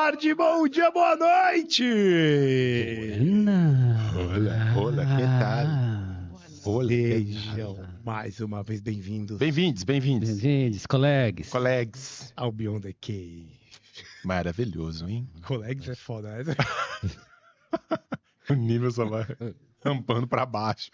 tarde, bom dia, boa noite! Hola, que tal? Hola, que Sejam tal? mais uma vez bem-vindos Bem-vindos. Bem-vindos, colegas. ao Beyond the Cave. Maravilhoso, hein? Colegas é foda, né? O nível só vai rampando pra baixo.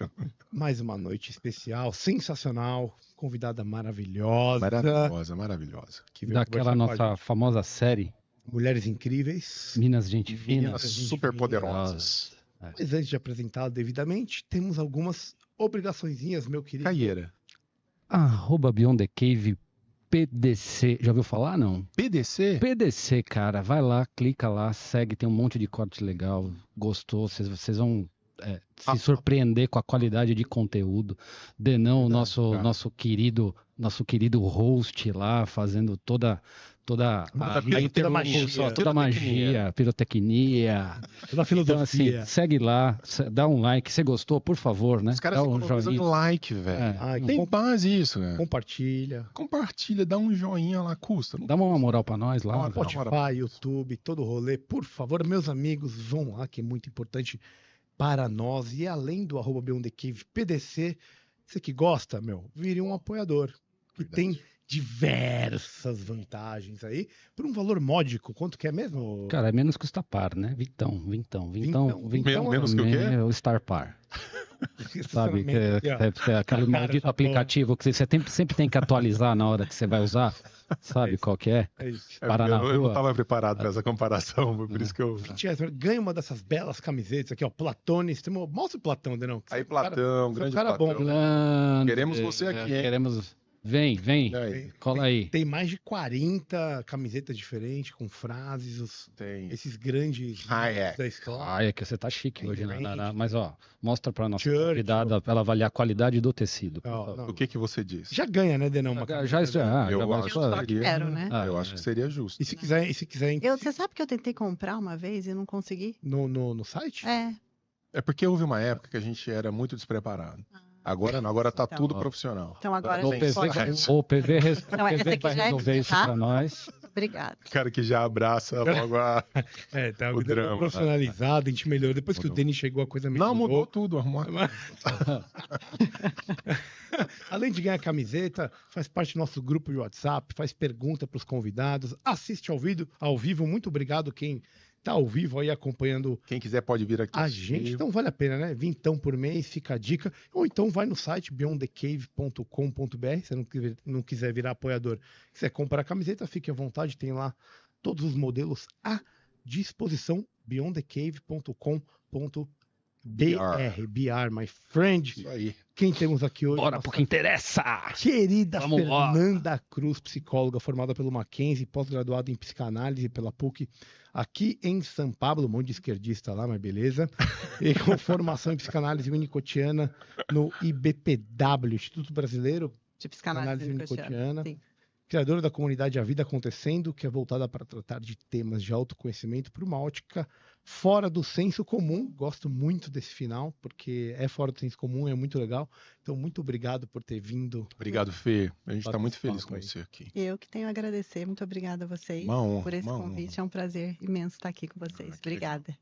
Mais uma noite especial, sensacional, convidada maravilhosa. Maravilhosa. Que veio Daquela conversar com a nossa famosa série, gente. Mulheres Incríveis. Minas Gente Fina. Meninas super poderosas. Mas antes de apresentá-la devidamente, temos algumas obrigaçõezinhas, meu querido. Caieira. @Beyond the Cave PDC. Já ouviu falar, não? PDC? PDC, cara. Vai lá, clica lá, segue. Tem um monte de corte legal. Gostou? Vocês vão se surpreender com a qualidade de conteúdo. Denão, nosso querido host lá, fazendo toda a magia, pirotecnia. Toda a Então, filosofia. assim, segue lá, dá um like. Você gostou, por favor, né? Os caras Dá ficam um precisando de joinha. like, velho. Ai, Tem base isso, né? compartilha. Compartilha, dá um joinha lá, custa. Não Dá uma moral pra nós lá. Dá uma velho. Spotify, YouTube, todo o rolê. Por favor, meus amigos, vão lá, que é muito importante para nós. E além do @Beyond the Cave PDC, você que gosta, vire um apoiador. Que tem diversas vantagens aí, por um valor módico. Quanto que é mesmo? Cara, é menos que o Star Par, né? Vintão. Menos que o quê? É o Star Par. Sabe? Sinceramente, É aquele maldito essa aplicativo que você sempre tem que atualizar na hora que você vai usar. Sabe qual que é? É isso. Parar na eu não rua. estava preparado para essa comparação, foi por isso que eu... Ganha uma dessas belas camisetas aqui, ó. Platones. Mostra o Platão, Denão. Aí, Platão, grande cara Platão. bom. Queremos você aqui, hein? Queremos. Vem. Aí. Cola aí. Tem mais de 40 camisetas diferentes, com frases, Tem. esses grandes Hayek. da escola. Ah, é que você tá chique hoje, né? Range. Mas, ó, mostra pra nossa Churchill. convidada pra ela avaliar a qualidade do tecido. Ó, não. O que você disse? Já ganha, né, Denão? Uma Eu Eu acho só- que seria... Quero, né? Eu acho que seria justo. E se quiser Você sabe que eu tentei comprar uma vez e não consegui? no site? É. É porque houve uma época que a gente era muito despreparado. Agora não, agora tá Então. tudo profissional. Então agora O a gente PV, pode. o PV, Não, essa PV aqui vai já é resolver minha, isso tá? pra nós. Obrigada. O cara que já abraça logo a... Tá O drama. profissionalizado, a gente melhorou. Depois que o Mudou. Denis chegou, a coisa Não, mudou tudo, arrumou. Além de ganhar camiseta, faz parte do nosso grupo de WhatsApp, faz pergunta para os convidados, assiste ao vivo. Muito obrigado quem tá ao vivo aí acompanhando Quem quiser pode vir aqui. a gente. Então vale a pena, né? Vintão por mês, fica a dica. Ou então vai no site beyondthecave.com.br, se não quiser virar apoiador, quiser comprar a camiseta, fique à vontade, tem lá todos os modelos à disposição, beyondthecave.com.br. BR, my friend. Isso aí. Quem temos aqui hoje? Bora Nossa pro que interessa! querida Vamos lá. Fernanda Cruz, psicóloga formada pelo Mackenzie, pós-graduada em psicanálise pela PUC, aqui em São Paulo, um monte de esquerdista lá, mas beleza. E com formação em psicanálise winnicottiana no IBPW, Instituto Brasileiro De psicanálise winnicottiana. Sim. Criadora da comunidade A Vida Acontecendo, que é voltada para tratar de temas de autoconhecimento por uma ótica fora do senso comum. Gosto muito desse final, porque é fora do senso comum, é muito legal. Então, muito obrigado por ter vindo. Obrigado, Fê. A gente está muito Bater feliz papo com aí. você aqui. Eu que tenho a agradecer. Muito obrigada a vocês Uma honra, por esse uma convite. É um prazer imenso estar aqui com vocês. que legal. Obrigada.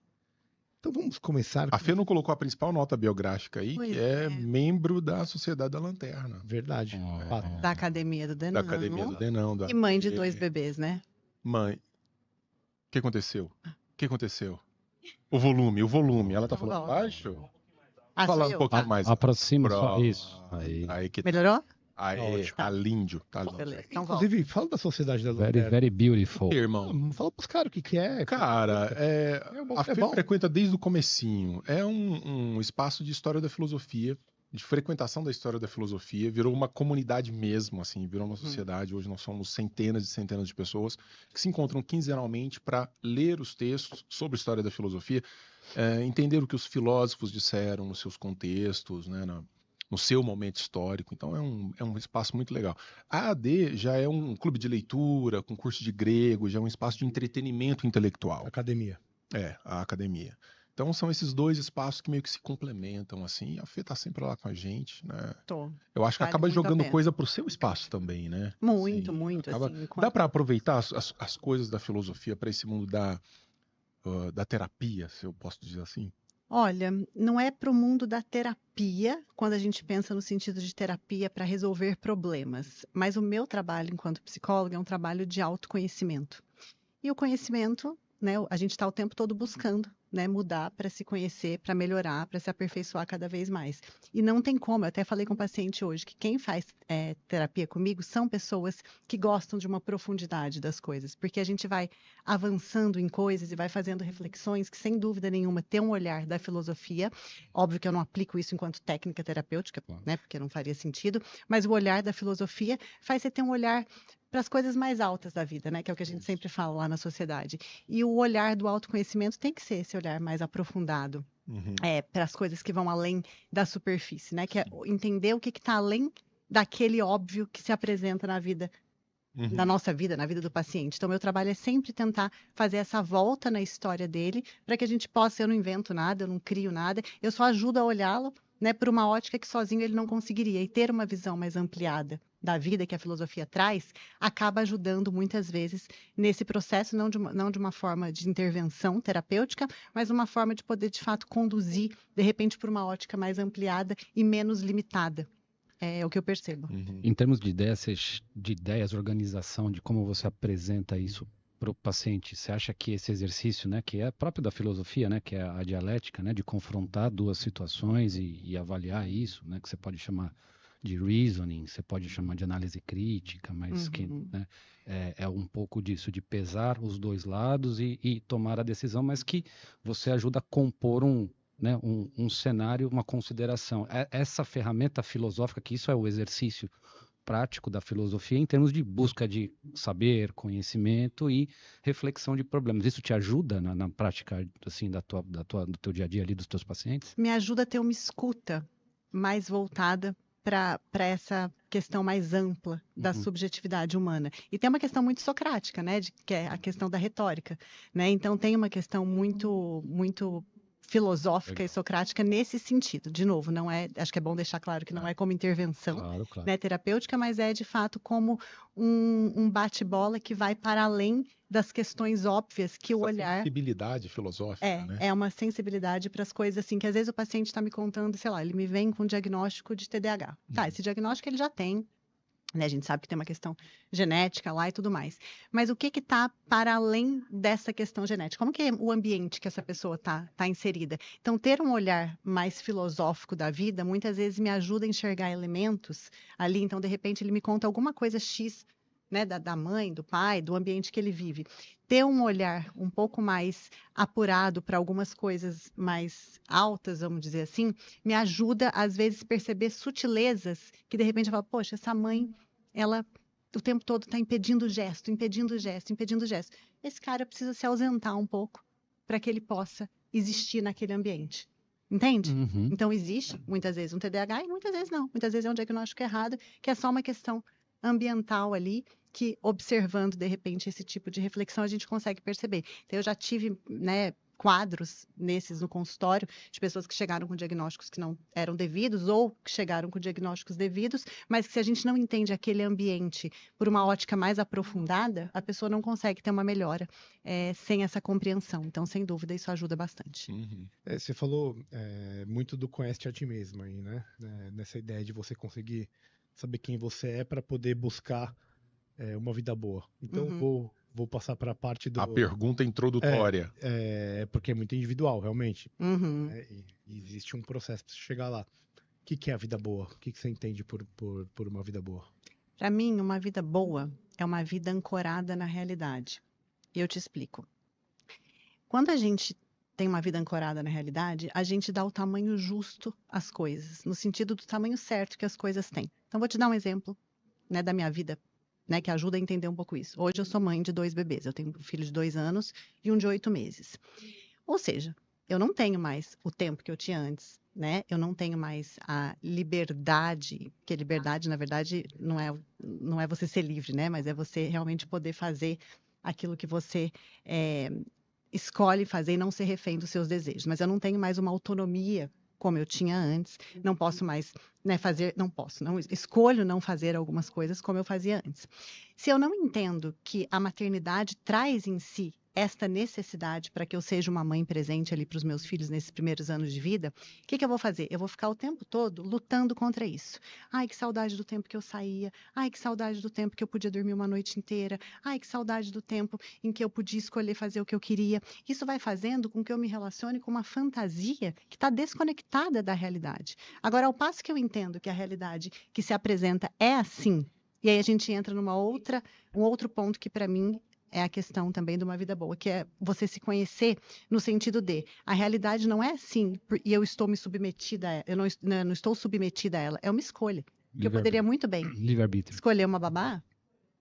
Então, vamos começar. A Fê não colocou a principal nota biográfica aí, Pois que é é. membro da Sociedade da Lanterna. Verdade. Fato. Da Academia do Da Denão. Academia do Denão. E mãe de 2 bebês, né? Mãe. O que aconteceu? O que aconteceu? O volume. Ela tá falando Bom. baixo? Ah, Fala sou um eu? pouquinho mais. Aproxima só Pronto. isso. Aí. Que Melhorou? aí, Ótimo. tá lindo, tá lindo. Beleza. Então vamos. Inclusive, fala da Sociedade da Very, Lanterna. very beautiful. E, irmão, Fala pros caras o que é. cara, a Fê bom. frequenta desde o comecinho. É um espaço de história da filosofia, de frequentação da história da filosofia, virou uma comunidade mesmo, assim, virou uma sociedade. Hoje nós somos centenas e centenas de pessoas que se encontram quinzenalmente para ler os textos sobre história da filosofia, entender o que os filósofos disseram nos seus contextos, né, no seu momento histórico. Então é um espaço muito legal. A AD já é um clube de leitura, com curso de grego, já é um espaço de entretenimento intelectual. Academia. A academia. Então são esses dois espaços que meio que se complementam, assim, e a Fê tá sempre lá com a gente, né? Tô. Eu acho que Vale acaba muito a jogando pena. coisa pro seu espaço também, né? Muito, Assim, muito, acaba... assim, Dá enquanto... para aproveitar as coisas da filosofia para esse mundo da terapia, se eu posso dizer assim? Olha, não é para o mundo da terapia, quando a gente pensa no sentido de terapia para resolver problemas, mas o meu trabalho enquanto psicóloga é um trabalho de autoconhecimento. E o conhecimento, né, a gente está o tempo todo buscando, né, mudar para se conhecer, para melhorar, para se aperfeiçoar cada vez mais. E não tem como, eu até falei com o paciente hoje, que quem faz terapia comigo são pessoas que gostam de uma profundidade das coisas, porque a gente vai avançando em coisas e vai fazendo reflexões que, sem dúvida nenhuma, tem um olhar da filosofia. Óbvio que eu não aplico isso enquanto técnica terapêutica, né, porque não faria sentido, mas o olhar da filosofia faz você ter um olhar para as coisas mais altas da vida, né? Que é o que a gente sempre fala lá na sociedade. E o olhar do autoconhecimento tem que ser esse olhar mais aprofundado para as coisas que vão além da superfície, né? Que é entender o que está além daquele óbvio que se apresenta na vida, na nossa vida, na vida do paciente. Então, meu trabalho é sempre tentar fazer essa volta na história dele, para que a gente possa, eu não invento nada, eu não crio nada, eu só ajudo a olhá-lo, né, por uma ótica que sozinho ele não conseguiria. E ter uma visão mais ampliada da vida que a filosofia traz, acaba ajudando muitas vezes nesse processo, não de uma forma de intervenção terapêutica, mas uma forma de poder, de fato, conduzir, de repente, por uma ótica mais ampliada e menos limitada. É o que eu percebo. Em termos de ideias, organização, de como você apresenta isso para o paciente, você acha que esse exercício, né, que é próprio da filosofia, né, que é a dialética, né, de confrontar duas situações e avaliar isso, né, que você pode chamar de reasoning, você pode chamar de análise crítica, mas que, né, é um pouco disso, de pesar os dois lados e tomar a decisão, mas que você ajuda a compor né, um cenário, uma consideração. Essa ferramenta filosófica, que isso é o exercício prático da filosofia em termos de busca de saber, conhecimento e reflexão de problemas. Isso te ajuda na prática assim do teu dia a dia ali dos teus pacientes? Me ajuda a ter uma escuta mais voltada para essa questão mais ampla da subjetividade humana. E tem uma questão muito socrática, né, que é a questão da retórica, né? Então tem uma questão muito filosófica e socrática nesse sentido. De novo, não é, acho que é bom deixar claro que não é como intervenção, Claro. né, terapêutica, mas é de fato como um bate-bola que vai para além das questões óbvias que o olhar... sensibilidade filosófica, né? É uma sensibilidade para as coisas assim, que às vezes o paciente está me contando, sei lá, ele me vem com um diagnóstico de TDAH. Tá, esse diagnóstico ele já tem, né? A gente sabe que tem uma questão genética lá e tudo mais. Mas o que está para além dessa questão genética? Como que é o ambiente que essa pessoa tá inserida? Então, ter um olhar mais filosófico da vida, muitas vezes me ajuda a enxergar elementos ali. Então, de repente, ele me conta alguma coisa X, né, da mãe, do pai, do ambiente que ele vive. Ter um olhar um pouco mais apurado para algumas coisas mais altas, vamos dizer assim, me ajuda, às vezes, a perceber sutilezas que, de repente, eu falo, poxa, essa mãe, ela o tempo todo está impedindo o gesto, impedindo o gesto, impedindo o gesto. Esse cara precisa se ausentar um pouco para que ele possa existir naquele ambiente. Entende? Então, existe, muitas vezes, um TDAH e muitas vezes não. Muitas vezes é um diagnóstico errado, que é só uma questão ambiental ali, que observando, de repente, esse tipo de reflexão, a gente consegue perceber. Então, eu já tive, né, quadros nesses no consultório de pessoas que chegaram com diagnósticos que não eram devidos ou que chegaram com diagnósticos devidos, mas que se a gente não entende aquele ambiente por uma ótica mais aprofundada, a pessoa não consegue ter uma melhora sem essa compreensão. Então, sem dúvida, isso ajuda bastante. Você falou muito do conhece a ti mesmo aí, né? Nessa ideia de você conseguir saber quem você é para poder buscar uma vida boa. Então, vou passar para a parte do... A pergunta introdutória. Porque é muito individual, realmente. E existe um processo para chegar lá. O que é a vida boa? O que você entende por uma vida boa? Para mim, uma vida boa é uma vida ancorada na realidade. E eu te explico. Quando a gente tem uma vida ancorada na realidade, a gente dá o tamanho justo às coisas, no sentido do tamanho certo que as coisas têm. Então, vou te dar um exemplo, né, da minha vida, né, que ajuda a entender um pouco isso. Hoje eu sou mãe de 2 bebês. Eu tenho um filho de 2 anos e um de 8 meses. Ou seja, eu não tenho mais o tempo que eu tinha antes, né? Eu não tenho mais a liberdade, porque liberdade, na verdade, não é você ser livre, né? Mas é você realmente poder fazer aquilo que você escolhe fazer e não ser refém dos seus desejos. Mas eu não tenho mais uma autonomia como eu tinha antes. Não posso mais, né, fazer, escolho não fazer algumas coisas como eu fazia antes. Se eu não entendo que a maternidade traz em si esta necessidade para que eu seja uma mãe presente ali para os meus filhos nesses primeiros anos de vida, o que eu vou fazer? Eu vou ficar o tempo todo lutando contra isso. Ai, que saudade do tempo que eu saía. Ai, que saudade do tempo que eu podia dormir uma noite inteira. Ai, que saudade do tempo em que eu podia escolher fazer o que eu queria. Isso vai fazendo com que eu me relacione com uma fantasia que está desconectada da realidade. Agora, ao passo que eu entendo que a realidade que se apresenta é assim, e aí a gente entra um outro ponto que para mim é a questão também de uma vida boa, que é você se conhecer no sentido de a realidade não é assim e eu estou me submetida a ela, eu não estou submetida a ela, é uma escolha. Que eu poderia muito bem escolher uma babá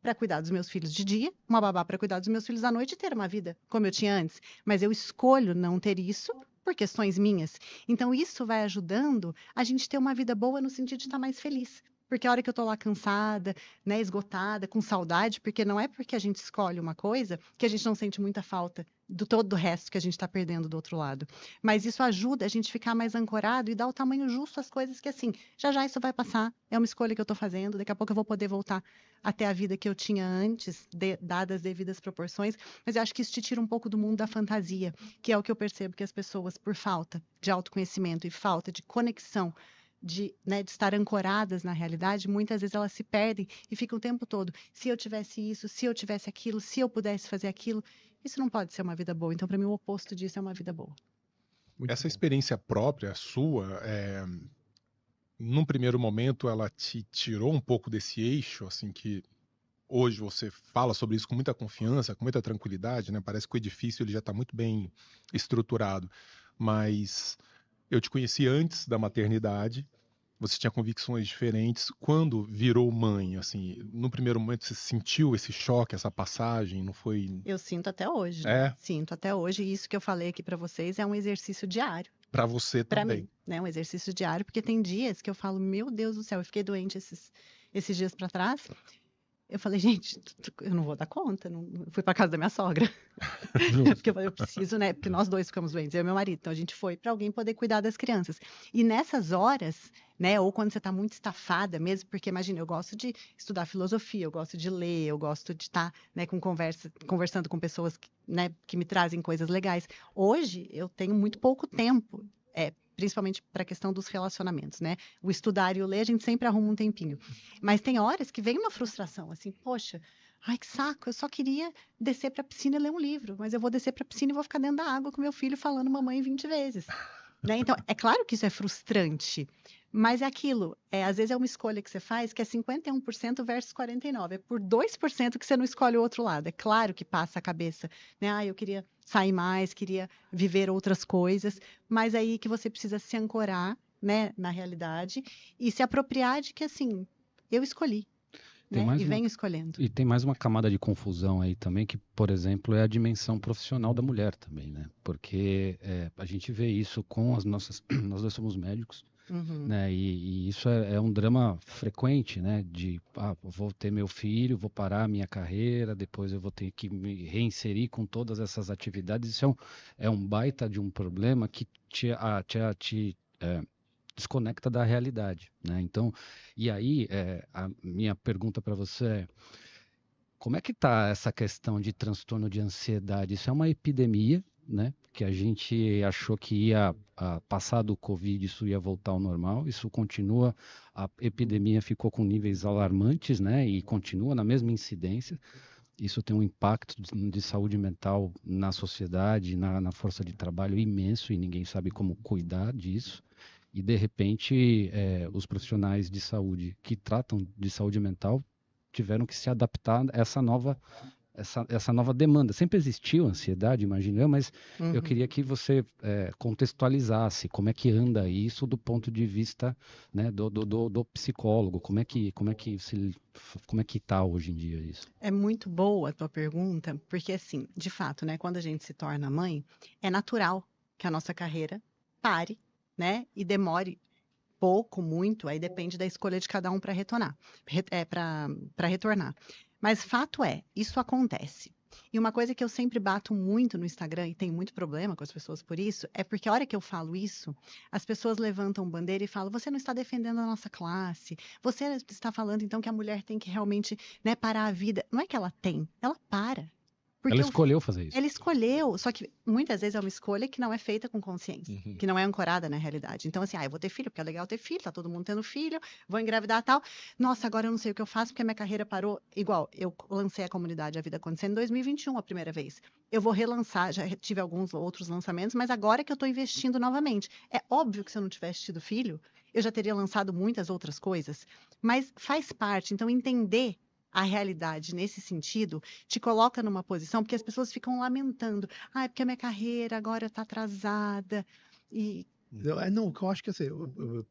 para cuidar dos meus filhos de dia, uma babá para cuidar dos meus filhos à noite e ter uma vida como eu tinha antes. Mas eu escolho não ter isso por questões minhas. Então, isso vai ajudando a gente ter uma vida boa no sentido de estar mais feliz. Porque a hora que eu tô lá cansada, né, esgotada, com saudade, porque não é porque a gente escolhe uma coisa que a gente não sente muita falta do todo o resto que a gente está perdendo do outro lado. Mas isso ajuda a gente ficar mais ancorado e dar o tamanho justo às coisas que, assim, já isso vai passar, é uma escolha que eu tô fazendo, daqui a pouco eu vou poder voltar até a vida que eu tinha antes, dadas as devidas proporções, mas eu acho que isso te tira um pouco do mundo da fantasia, que é o que eu percebo que as pessoas, por falta de autoconhecimento e falta de conexão, de estar ancoradas na realidade, muitas vezes elas se perdem e ficam o tempo todo, se eu tivesse isso, se eu tivesse aquilo, se eu pudesse fazer aquilo, isso não pode ser uma vida boa. Então, para mim, o oposto disso é uma vida boa. Essa experiência própria, sua, num primeiro momento, ela te tirou um pouco desse eixo, assim, que hoje você fala sobre isso com muita confiança, com muita tranquilidade, né? Parece que o edifício ele já está muito bem estruturado, mas eu te conheci antes da maternidade, você tinha convicções diferentes. Quando virou mãe, assim, no primeiro momento você sentiu esse choque, essa passagem, não foi? Eu sinto até hoje, né? Sinto até hoje, e isso que eu falei aqui para vocês é um exercício diário. Para você pra também. Mim, né? Um exercício diário, porque tem dias que eu falo, meu Deus do céu, eu fiquei doente esses dias para trás. Eu falei, gente, eu não vou dar conta. Não... Eu fui para casa da minha sogra. Porque eu preciso, né? Porque nós dois ficamos doentes, eu e meu marido. Então a gente foi para alguém poder cuidar das crianças. E nessas horas, né? Ou quando você está muito estafada mesmo, porque imagina, eu gosto de estudar filosofia, eu gosto de ler, eu gosto de estar, né, conversando com pessoas que, né, que me trazem coisas legais. Hoje eu tenho muito pouco tempo. Principalmente para a questão dos relacionamentos, né? O estudar e o ler, a gente sempre arruma um tempinho. Mas tem horas que vem uma frustração, assim, poxa, ai que saco, eu só queria descer para a piscina e ler um livro, mas eu vou descer para a piscina e vou ficar dentro da água com meu filho falando mamãe 20 vezes. Né? Então, é claro que isso é frustrante, mas é aquilo, às vezes é uma escolha que você faz que é 51% versus 49%, é por 2% que você não escolhe o outro lado. É claro que passa a cabeça, né? Ah, eu queria sair mais, queria viver outras coisas, mas aí que você precisa se ancorar, né, na realidade e se apropriar de que, assim, eu escolhi. Né? E venho escolhendo. E tem mais uma camada de confusão aí também, que, por exemplo, é a dimensão profissional da mulher também, né? Porque a gente vê isso com as nossas... Nós dois somos médicos, né? E isso é um drama frequente, né? De, vou ter meu filho, vou parar a minha carreira, depois eu vou ter que me reinserir com todas essas atividades. Isso é um baita de um problema que te desconecta da realidade, né? Então, e aí, a minha pergunta para você é, como é que está essa questão de transtorno de ansiedade? Isso é uma epidemia, né? Que a gente achou que ia passar do Covid, isso ia voltar ao normal, isso continua, a epidemia ficou com níveis alarmantes, né? E continua na mesma incidência. Isso tem um impacto de saúde mental na sociedade, na força de trabalho imenso, e ninguém sabe como cuidar disso. E, de repente, os profissionais de saúde que tratam de saúde mental tiveram que se adaptar a essa nova demanda. Sempre existiu ansiedade, imagino eu, mas eu queria que você contextualizasse como é que anda isso do ponto de vista, né, do psicólogo. Como é que está hoje em dia isso? É muito boa a tua pergunta, porque, assim, de fato, né, quando a gente se torna mãe, é natural que a nossa carreira pare, né? E demore pouco, muito, aí depende da escolha de cada um para retornar, para retornar. Mas fato é, isso acontece. E uma coisa que eu sempre bato muito no Instagram, e tenho muito problema com as pessoas por isso, é porque a hora que eu falo isso, as pessoas levantam bandeira e falam: você não está defendendo a nossa classe, você está falando então que a mulher tem que realmente, né, parar a vida. Não é que ela tem, ela para. Porque Ela escolheu fazer isso. ela escolheu, só que muitas vezes é uma escolha que não é feita com consciência, que não é ancorada na realidade. Então, assim, eu vou ter filho porque é legal ter filho, tá todo mundo tendo filho, vou engravidar e tal. Nossa, agora eu não sei o que eu faço porque a minha carreira parou. Igual, eu lancei a comunidade A Vida Acontecendo em 2021 a primeira vez. Eu vou relançar, já tive alguns outros lançamentos, mas agora que eu tô investindo novamente. É óbvio que se eu não tivesse tido filho, eu já teria lançado muitas outras coisas, mas faz parte. Então, entender a realidade nesse sentido te coloca numa posição, porque as pessoas ficam lamentando. Ah, é porque a minha carreira agora está atrasada. E Não, o que eu acho que assim,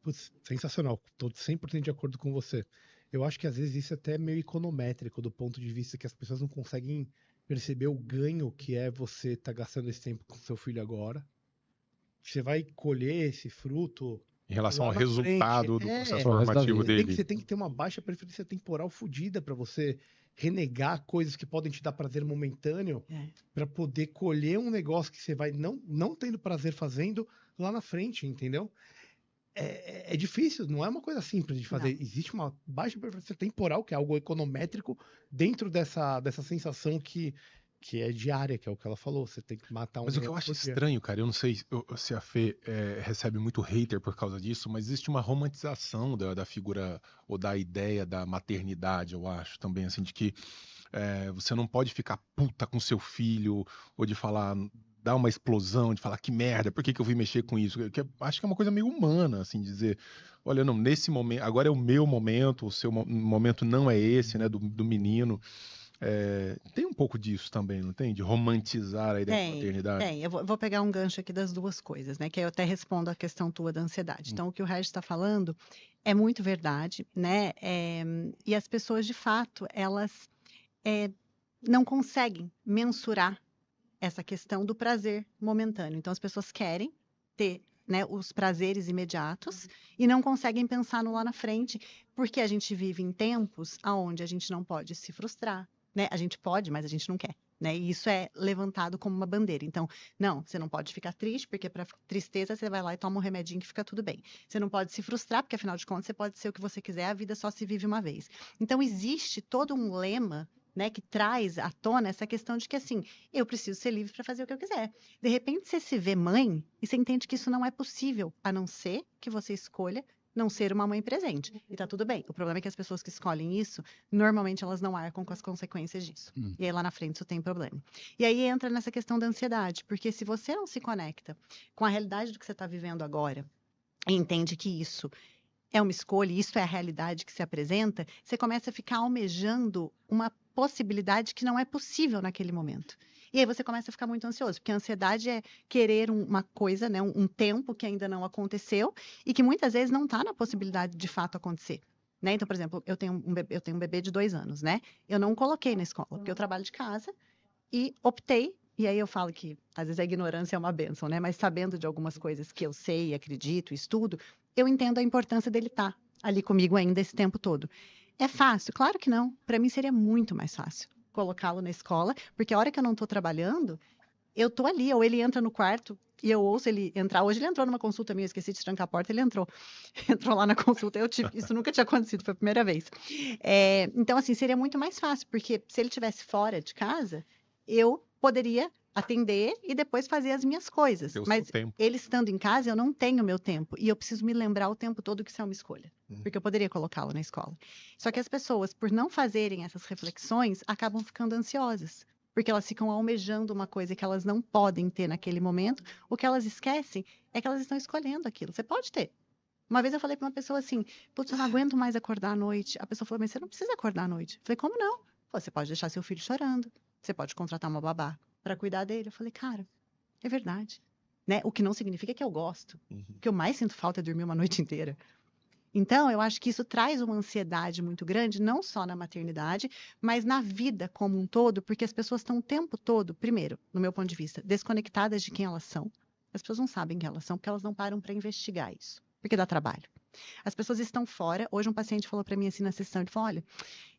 putz, sensacional, estou 100% de acordo com você. Eu acho que às vezes isso é até meio econométrico, do ponto de vista que as pessoas não conseguem perceber o ganho que é você estar gastando esse tempo com seu filho agora. Você vai colher esse fruto Em relação lá ao na resultado frente. do É, processo Pro resto da formativo vida. dele. você tem que ter uma baixa preferência temporal fodida para você renegar coisas que podem te dar prazer momentâneo é, para poder colher um negócio que você vai não tendo prazer fazendo lá na frente, entendeu? É difícil, não é uma coisa simples de fazer. não. Existe uma baixa preferência temporal, que é algo econométrico, dentro dessa sensação que é diária, que é o que ela falou. Você tem que matar um Mas o que eu negócio acho por dia. estranho, cara, eu não sei se a Fê recebe muito hater por causa disso, mas existe uma romantização da figura ou da ideia da maternidade, eu acho, também, assim, de que você não pode ficar puta com seu filho, ou de falar, dar uma explosão, de falar que merda, por que que eu vim mexer com isso? Acho que é uma coisa meio humana, assim, dizer, olha, não, nesse momento, agora é o meu momento, o seu momento não é esse, né, do menino. Tem um pouco disso também, não tem? De romantizar a ideia de Tem, maternidade. tem. Eu vou pegar um gancho aqui das duas coisas, né? Que aí eu até respondo a questão tua da ansiedade. Então, o que o Regis está falando é muito verdade, né? E as pessoas, de fato, elas não conseguem mensurar essa questão do prazer momentâneo. Então, as pessoas querem ter, né, os prazeres imediatos e não conseguem pensar no lá na frente, porque a gente vive em tempos onde a gente não pode se frustrar, né? A gente pode, mas a gente não quer, né? E isso é levantado como uma bandeira. Então, não, você não pode ficar triste, porque para tristeza você vai lá e toma um remedinho que fica tudo bem. Você não pode se frustrar, porque afinal de contas você pode ser o que você quiser, a vida só se vive uma vez. Então, existe todo um lema, né, que traz à tona essa questão de que, assim, eu preciso ser livre para fazer o que eu quiser. De repente, você se vê mãe e você entende que isso não é possível, a não ser que você escolha não ser uma mãe presente. E tá tudo bem. O problema é que as pessoas que escolhem isso, normalmente elas não arcam com as consequências disso. E aí lá na frente isso tem problema. E aí entra nessa questão da ansiedade, porque se você não se conecta com a realidade do que você está vivendo agora e entende que isso é uma escolha, e isso é a realidade que se apresenta, você começa a ficar almejando uma possibilidade que não é possível naquele momento. E aí você começa a ficar muito ansioso, porque a ansiedade é querer uma coisa, né, um tempo que ainda não aconteceu e que muitas vezes não está na possibilidade de fato acontecer. Né? Então, por exemplo, eu tenho um bebê de 2 anos, né? Eu não coloquei na escola, porque eu trabalho de casa e optei. E aí eu falo que às vezes a ignorância é uma bênção, né? Mas sabendo de algumas coisas que eu sei, acredito, estudo, eu entendo a importância dele estar ali comigo ainda esse tempo todo. É fácil? Claro que não. Para mim seria muito mais fácil colocá-lo na escola, porque a hora que eu não estou trabalhando, eu estou ali, ou ele entra no quarto e eu ouço ele entrar. Hoje ele entrou numa consulta minha, eu esqueci de trancar a porta, ele entrou. Entrou lá na consulta, isso nunca tinha acontecido, foi a primeira vez. Então, assim, seria muito mais fácil, porque se ele estivesse fora de casa, eu poderia atender e depois fazer as minhas coisas. Ter o seu Mas tempo. ele estando em casa, eu não tenho meu tempo. E eu preciso me lembrar o tempo todo que isso é uma escolha. Porque eu poderia colocá-lo na escola. Só que as pessoas, por não fazerem essas reflexões, acabam ficando ansiosas. Porque elas ficam almejando uma coisa que elas não podem ter naquele momento. O que elas esquecem é que elas estão escolhendo aquilo. Você pode ter. Uma vez eu falei para uma pessoa assim: putz, eu não aguento mais acordar à noite. A pessoa falou: mas você não precisa acordar à noite. Eu falei: como não? Você pode deixar seu filho chorando. Você pode contratar uma babá para cuidar dele. Eu falei: cara, é verdade. Né? O que não significa que eu gosto. O que eu mais sinto falta é dormir uma noite inteira. Então, eu acho que isso traz uma ansiedade muito grande, não só na maternidade, mas na vida como um todo, porque as pessoas estão o tempo todo, primeiro, no meu ponto de vista, desconectadas de quem elas são. As pessoas não sabem quem elas são, porque elas não param para investigar isso, porque dá trabalho. As pessoas estão fora. Hoje um paciente falou para mim assim na sessão, ele falou, olha,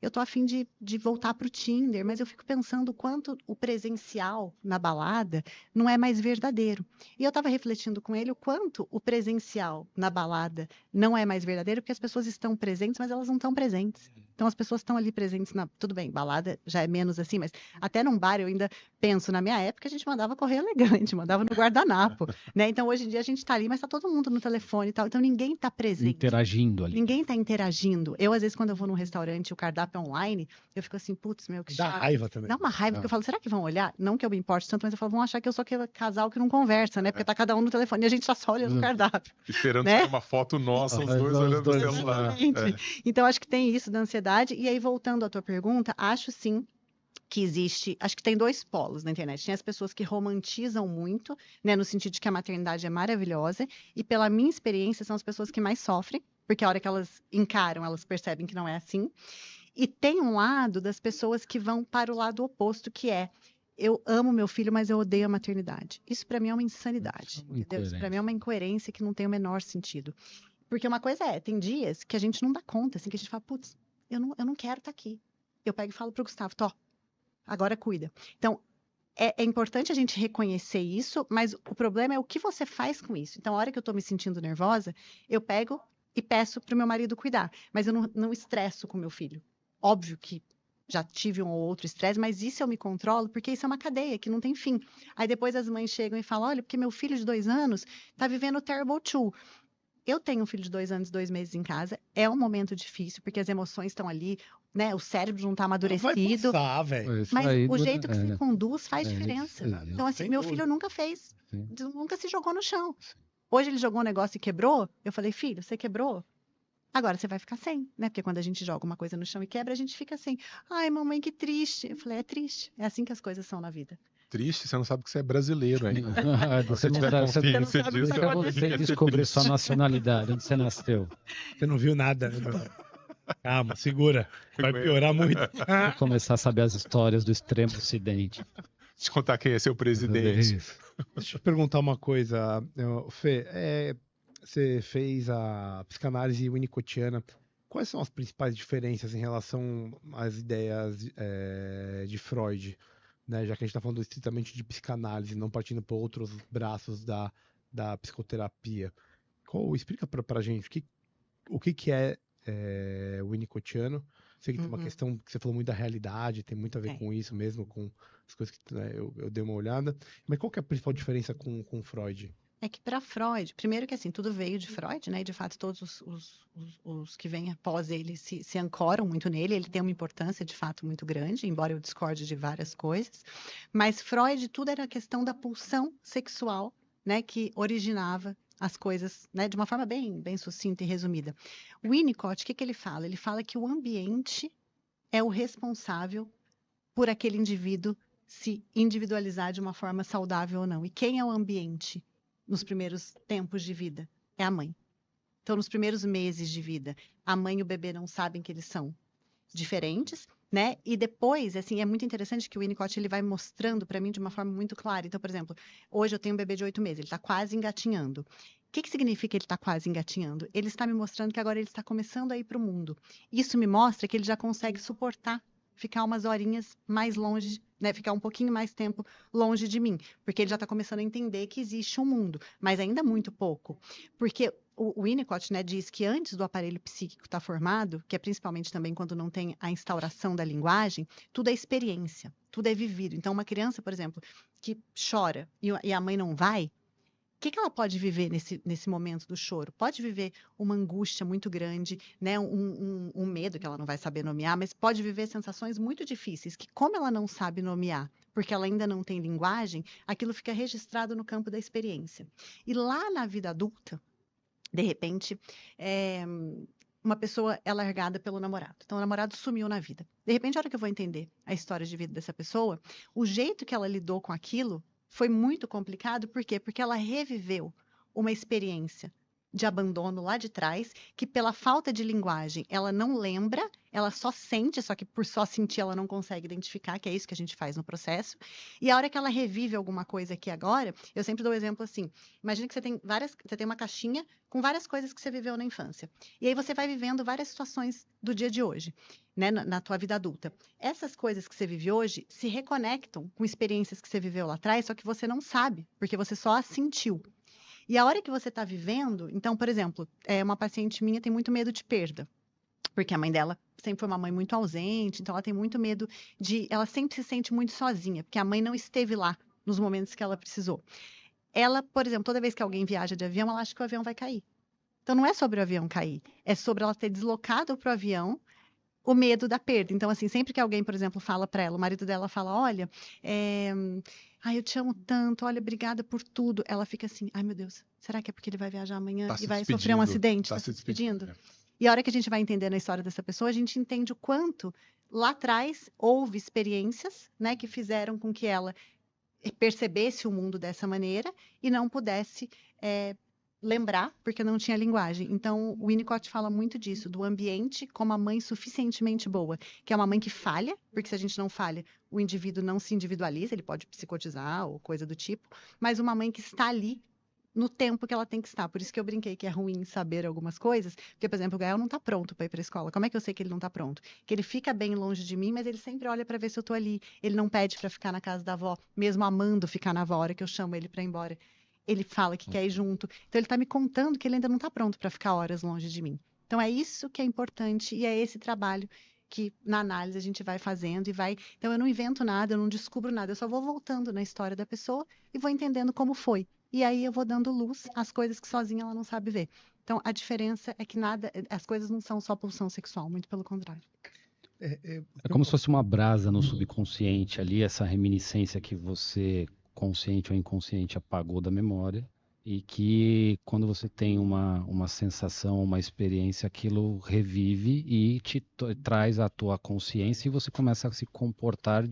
eu tô a fim de voltar pro Tinder, mas eu fico pensando o quanto o presencial na balada não é mais verdadeiro. E eu estava refletindo com ele o quanto o presencial na balada não é mais verdadeiro, porque as pessoas estão presentes, mas elas não estão presentes. Então as pessoas estão ali presentes tudo bem, balada já é menos assim, mas até num bar eu ainda penso, na minha época a gente mandava correr elegante, mandava no guardanapo, né? Então hoje em dia a gente está ali, mas está todo mundo no telefone e tal, então ninguém está presente. Interagindo ali. Ninguém está interagindo. Eu, às vezes, quando eu vou num restaurante e o cardápio é online, eu fico assim, putz, meu, que chato. Dá raiva também. Dá uma raiva, porque eu falo, será que vão olhar? Não que eu me importe tanto, mas eu falo, vão achar que eu sou aquele casal que não conversa, né? Porque tá cada um no telefone e a gente tá só olhando o cardápio. Esperando né? ter uma foto nossa, os dois olhando o celular. Então, acho que tem isso da ansiedade. E aí, voltando à tua pergunta, acho sim que existe, acho que tem dois polos na internet. Tem as pessoas que romantizam muito, né, no sentido de que a maternidade é maravilhosa, e pela minha experiência, são as pessoas que mais sofrem, porque a hora que elas encaram, elas percebem que não é assim. E tem um lado das pessoas que vão para o lado oposto, que é, eu amo meu filho, mas eu odeio a maternidade. Isso para mim é uma insanidade. Isso para mim é uma incoerência que não tem o menor sentido. Porque uma coisa é, tem dias que a gente não dá conta, assim, que a gente fala, putz, eu não quero estar aqui. Eu pego e falo pro Gustavo, Tó, agora cuida. Então, é importante a gente reconhecer isso, mas o problema é o que você faz com isso. Então, a hora que eu tô me sentindo nervosa, eu pego e peço pro meu marido cuidar. Mas eu não estresso com meu filho. Óbvio que já tive um ou outro estresse, mas isso eu me controlo, porque isso é uma cadeia que não tem fim. Aí depois as mães chegam e falam, olha, porque meu filho de 2 anos tá vivendo o terrible two. Eu tenho um filho de 2 anos e 2 meses em casa. É um momento difícil, porque as emoções estão ali, né? O cérebro não está amadurecido. Vai passar, velho. Mas o jeito que você conduz faz diferença. Então, assim, meu filho nunca fez. Nunca se jogou no chão. Hoje ele jogou um negócio e quebrou. Eu falei, filho, você quebrou? Agora você vai ficar sem, né? Porque quando a gente joga uma coisa no chão e quebra, a gente fica sem. Ai, mamãe, que triste. Eu falei, é triste. É assim que as coisas são na vida. Triste, você não sabe que você é brasileiro ainda. Você não sabe você descobrir sua nacionalidade, onde você nasceu. Você não viu nada. Calma, segura. Vai piorar muito. Vou começar a saber as histórias do extremo ocidente. Te contar quem é seu presidente. Deixa eu perguntar uma coisa, Fê. Você fez a psicanálise winnicottiana. Quais são as principais diferenças em relação às ideias de Freud? Né, já que a gente está falando estritamente de psicanálise, não partindo para outros braços da psicoterapia. Explica para a gente o que é o winnicottiano. Sei que tem uma questão que você falou muito da realidade, tem muito a ver com isso mesmo, com as coisas que eu dei uma olhada. Mas qual que é a principal diferença com Freud? É que para Freud, primeiro que assim, tudo veio de Freud, né? E de fato todos os que vêm após ele se ancoram muito nele, ele tem uma importância de fato muito grande, embora eu discorde de várias coisas. Mas Freud, tudo era a questão da pulsão sexual, né? Que originava as coisas, né? De uma forma bem sucinta e resumida. O Winnicott, o que ele fala? Ele fala que o ambiente é o responsável por aquele indivíduo se individualizar de uma forma saudável ou não. E quem é o ambiente? Nos primeiros tempos de vida, é a mãe. Então, nos primeiros meses de vida, a mãe e o bebê não sabem que eles são diferentes, né? E depois, assim, é muito interessante que o Winnicott ele vai mostrando para mim de uma forma muito clara. Então, por exemplo, hoje eu tenho um bebê de 8 meses, ele está quase engatinhando. O que significa ele está quase engatinhando? Ele está me mostrando que agora ele está começando a ir para o mundo. Isso me mostra que ele já consegue suportar ficar umas horinhas mais longe, né? Ficar um pouquinho mais tempo longe de mim, porque ele já está começando a entender que existe um mundo, mas ainda muito pouco, porque o Winnicott, né, diz que antes do aparelho psíquico estar formado, que é principalmente também quando não tem a instauração da linguagem, tudo é experiência, tudo é vivido. Então, uma criança, por exemplo, que chora e a mãe não vai, o que ela pode viver nesse momento do choro? Pode viver uma angústia muito grande, né? um medo que ela não vai saber nomear, mas pode viver sensações muito difíceis, que como ela não sabe nomear, porque ela ainda não tem linguagem, aquilo fica registrado no campo da experiência. E lá na vida adulta, de repente, uma pessoa é largada pelo namorado. Então, o namorado sumiu na vida. De repente, a hora que eu vou entender a história de vida dessa pessoa, o jeito que ela lidou com aquilo foi muito complicado, por quê? Porque ela reviveu uma experiência de abandono lá de trás, que pela falta de linguagem ela não lembra ela só sente, só que por só sentir ela não consegue identificar, que é isso que a gente faz no processo. E a hora que ela revive alguma coisa aqui agora, eu sempre dou o exemplo assim, imagina que você tem uma caixinha com várias coisas que você viveu na infância. E aí você vai vivendo várias situações do dia de hoje, né, na tua vida adulta. Essas coisas que você vive hoje se reconectam com experiências que você viveu lá atrás, só que você não sabe, porque você só as sentiu. E a hora que você está vivendo, então, por exemplo, uma paciente minha tem muito medo de perda, porque a mãe dela sempre foi uma mãe muito ausente, então ela tem muito medo ela sempre se sente muito sozinha, porque a mãe não esteve lá nos momentos que ela precisou. Ela, por exemplo, toda vez que alguém viaja de avião, ela acha que o avião vai cair. Então não é sobre o avião cair, é sobre ela ter deslocado para o avião o medo da perda. Então, assim, sempre que alguém, por exemplo, fala para ela, o marido dela fala, olha, ai, eu te amo tanto, olha, obrigada por tudo. Ela fica assim, ai, meu Deus, será que é porque ele vai viajar amanhã e vai sofrer um acidente? Tá se despedindo? E a hora que a gente vai entender na história dessa pessoa, a gente entende o quanto lá atrás houve experiências, né, que fizeram com que ela percebesse o mundo dessa maneira e não pudesse lembrar, porque não tinha linguagem. Então, o Winnicott fala muito disso, do ambiente como a mãe suficientemente boa, que é uma mãe que falha, porque se a gente não falha, o indivíduo não se individualiza, ele pode psicotizar ou coisa do tipo, mas uma mãe que está ali no tempo que ela tem que estar. Por isso que eu brinquei que é ruim saber algumas coisas, porque, por exemplo, o Gael não está pronto para ir para a escola. Como é que eu sei que ele não está pronto? Que ele fica bem longe de mim, mas ele sempre olha para ver se eu estou ali. Ele não pede para ficar na casa da avó, mesmo amando ficar na avó, a hora que eu chamo ele para ir embora. Ele fala que quer ir junto. Então, ele está me contando que ele ainda não está pronto para ficar horas longe de mim. Então, é isso que é importante e é esse trabalho que, na análise, a gente vai fazendo e vai... Então, eu não invento nada, eu não descubro nada, eu só vou voltando na história da pessoa e vou entendendo como foi. E aí eu vou dando luz às coisas que sozinha ela não sabe ver. Então, a diferença é que as coisas não são só pulsão sexual, muito pelo contrário. É como se fosse uma brasa no subconsciente ali, essa reminiscência que você, consciente ou inconsciente, apagou da memória, e que quando você tem uma sensação, uma experiência, aquilo revive e te traz à tua consciência e você começa a se comportar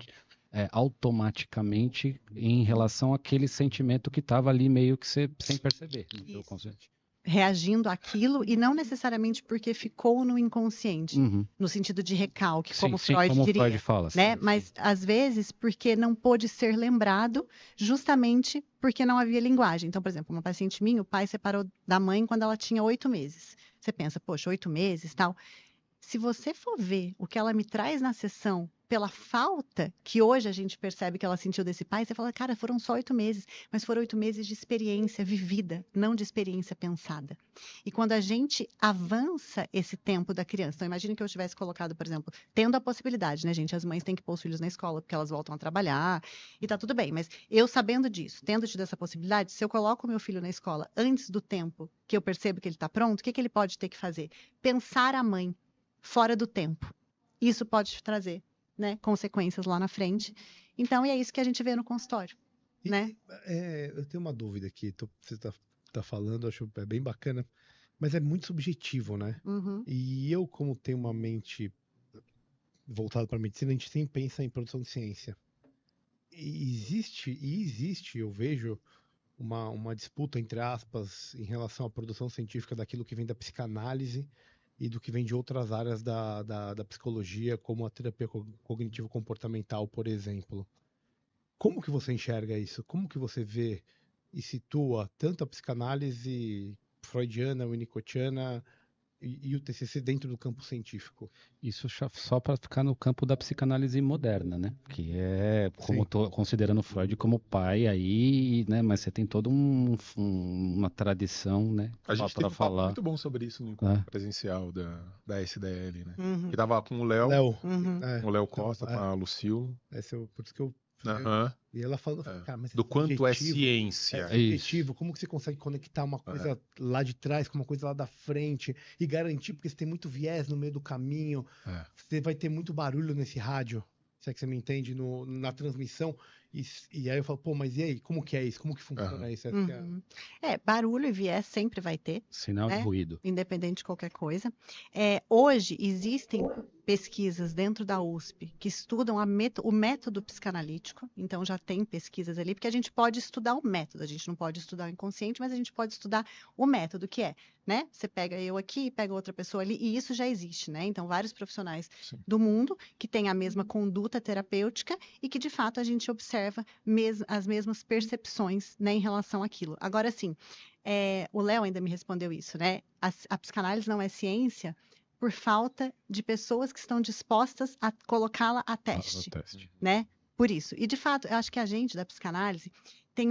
automaticamente em relação àquele sentimento que estava ali meio que sem perceber no teu consciente. Reagindo àquilo e não necessariamente porque ficou no inconsciente, no sentido de recalque, como Freud diria. Freud fala, né? Mas, às vezes, porque não pôde ser lembrado justamente porque não havia linguagem. Então, por exemplo, uma paciente minha, o pai separou da mãe quando ela tinha 8 meses. Você pensa, poxa, 8 meses, tal. Se você for ver o que ela me traz na sessão pela falta que hoje a gente percebe que ela sentiu desse pai, você fala, cara, foram só 8 meses, mas foram 8 meses de experiência vivida, não de experiência pensada. E quando a gente avança esse tempo da criança, então imagine que eu tivesse colocado, por exemplo, tendo a possibilidade, né, gente, as mães têm que pôr os filhos na escola porque elas voltam a trabalhar e tá tudo bem, mas eu sabendo disso, tendo tido essa possibilidade, se eu coloco o meu filho na escola antes do tempo que eu percebo que ele está pronto, o que ele pode ter que fazer? Pensar a mãe fora do tempo. Isso pode trazer, né, consequências lá na frente. Então, é isso que a gente vê no consultório. Né? Eu tenho uma dúvida aqui. Você tá falando, acho bem bacana, mas é muito subjetivo, né? E eu, como tenho uma mente voltada para a medicina, a gente sempre pensa em produção de ciência. E existe, eu vejo, uma disputa, entre aspas, em relação à produção científica daquilo que vem da psicanálise e do que vem de outras áreas da psicologia, como a terapia cognitivo-comportamental, por exemplo. Como que você enxerga isso? Como que você vê e situa tanto a psicanálise freudiana, winnicottiana e o TCC dentro do campo científico? Isso só para ficar no campo da psicanálise moderna, né? Que é, como estou considerando Freud como pai aí, né? Mas você tem toda uma tradição, né? A gente teve um papo muito bom sobre isso no encontro presencial da SDL, né? Que tava com o Léo, o Léo Costa, com a Lucille. Por isso que eu... E ela falou, cara, mas do quanto é ciência. É subjetivo, como que você consegue conectar uma coisa lá de trás com uma coisa lá da frente e garantir, porque você tem muito viés no meio do caminho, você vai ter muito barulho nesse rádio, se é que você me entende, na transmissão, E aí eu falo, pô, mas e aí? Como que é isso? Como que funciona isso? Barulho e viés sempre vai ter. Sinal de ruído. Independente de qualquer coisa. Hoje existem pesquisas dentro da USP que estudam o método psicanalítico, então já tem pesquisas ali, porque a gente pode estudar o método, a gente não pode estudar o inconsciente, mas a gente pode estudar o método, que é, né? Você pega eu aqui, pega outra pessoa ali, e isso já existe, né? Então, vários profissionais do mundo que têm a mesma conduta terapêutica e que, de fato, a gente observa as mesmas percepções, né, em relação àquilo. Agora, sim, o Léo ainda me respondeu isso, né? A psicanálise não é ciência por falta de pessoas que estão dispostas a colocá-la a teste, né? Por isso. E, de fato, eu acho que a gente, da psicanálise, tem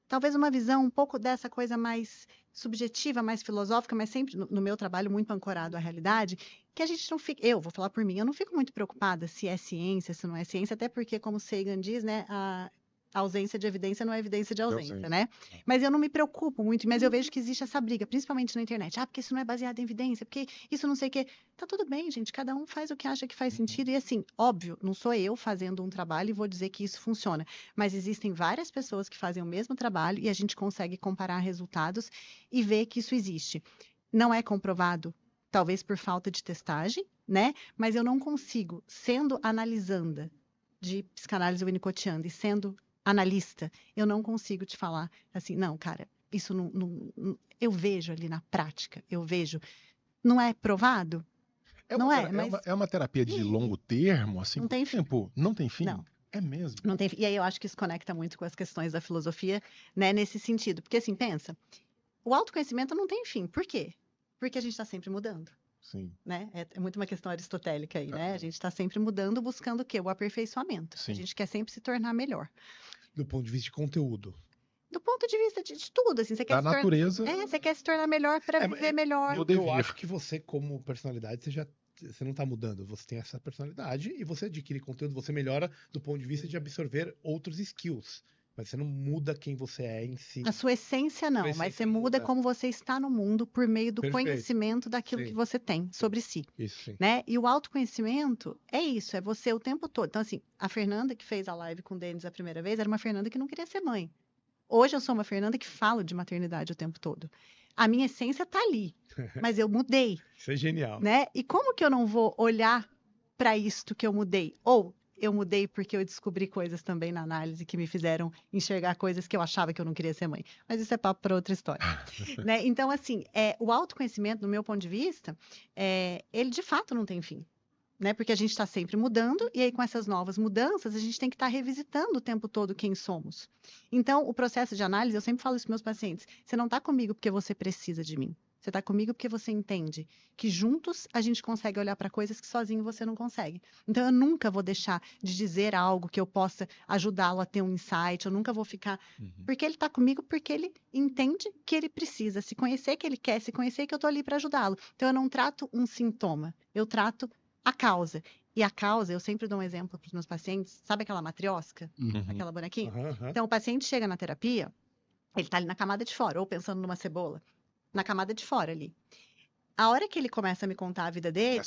talvez uma visão um pouco dessa coisa mais subjetiva, mais filosófica, mas sempre, no meu trabalho, muito ancorado à realidade, que a gente não fica... Eu vou falar por mim, eu não fico muito preocupada se é ciência, se não é ciência, até porque, como Sagan diz, né, a ausência de evidência não é evidência de ausência, né? Mas eu não me preocupo muito, mas eu vejo que existe essa briga, principalmente na internet. Porque isso não é baseado em evidência, porque isso não sei o quê. Tá tudo bem, gente, cada um faz o que acha que faz sentido. E assim, óbvio, não sou eu fazendo um trabalho e vou dizer que isso funciona. Mas existem várias pessoas que fazem o mesmo trabalho e a gente consegue comparar resultados e ver que isso existe. Não é comprovado, talvez por falta de testagem, né? Mas eu não consigo, sendo analisanda de psicanálise winnicottiana e sendo analista, eu não consigo te falar assim, não, cara, isso não eu vejo ali na prática, eu vejo, não é provado? É uma terapia de longo termo, assim, não tem tempo, não tem fim? Não. É mesmo? Não tem, e aí eu acho que isso conecta muito com as questões da filosofia, né, nesse sentido, porque assim, pensa, o autoconhecimento não tem fim, por quê? Porque a gente está sempre mudando. Sim. Né? É muito uma questão aristotélica aí, né? A gente está sempre mudando, buscando o quê? O aperfeiçoamento. Sim. A gente quer sempre se tornar melhor. Do ponto de vista de conteúdo. Do ponto de vista de tudo, assim, você quer natureza. Você quer se tornar melhor para viver melhor. Eu acho que você, como personalidade, você não está mudando. Você tem essa personalidade e você adquire conteúdo, você melhora do ponto de vista de absorver outros skills. Mas você não muda quem você é em si. A sua essência não, mas você muda como você está no mundo por meio do conhecimento daquilo que você tem sobre si. Isso, sim. Né? E o autoconhecimento é isso, é você o tempo todo. Então, assim, a Fernanda que fez a live com o Denis a primeira vez era uma Fernanda que não queria ser mãe. Hoje eu sou uma Fernanda que falo de maternidade o tempo todo. A minha essência está ali, mas eu mudei. Isso é genial. Né? E como que eu não vou olhar para isto que eu mudei? Ou eu mudei porque eu descobri coisas também na análise que me fizeram enxergar coisas que eu achava que eu não queria ser mãe. Mas isso é papo para outra história. Né? Então, assim, o autoconhecimento, do meu ponto de vista, ele de fato não tem fim. Né? Porque a gente está sempre mudando, e aí com essas novas mudanças, a gente tem que estar revisitando o tempo todo quem somos. Então, o processo de análise, eu sempre falo isso para meus pacientes, você não está comigo porque você precisa de mim. Você está comigo porque você entende que juntos a gente consegue olhar para coisas que sozinho você não consegue. Então, eu nunca vou deixar de dizer algo que eu possa ajudá-lo a ter um insight, eu nunca vou ficar... Porque ele está comigo porque ele entende que ele precisa se conhecer, que ele quer se conhecer, que eu estou ali para ajudá-lo. Então, eu não trato um sintoma, eu trato a causa. E a causa, eu sempre dou um exemplo para os meus pacientes, sabe aquela matriosca? Aquela bonequinha? Então, o paciente chega na terapia, ele está ali na camada de fora, ou pensando numa cebola, na camada de fora ali. A hora que ele começa a me contar a vida dele,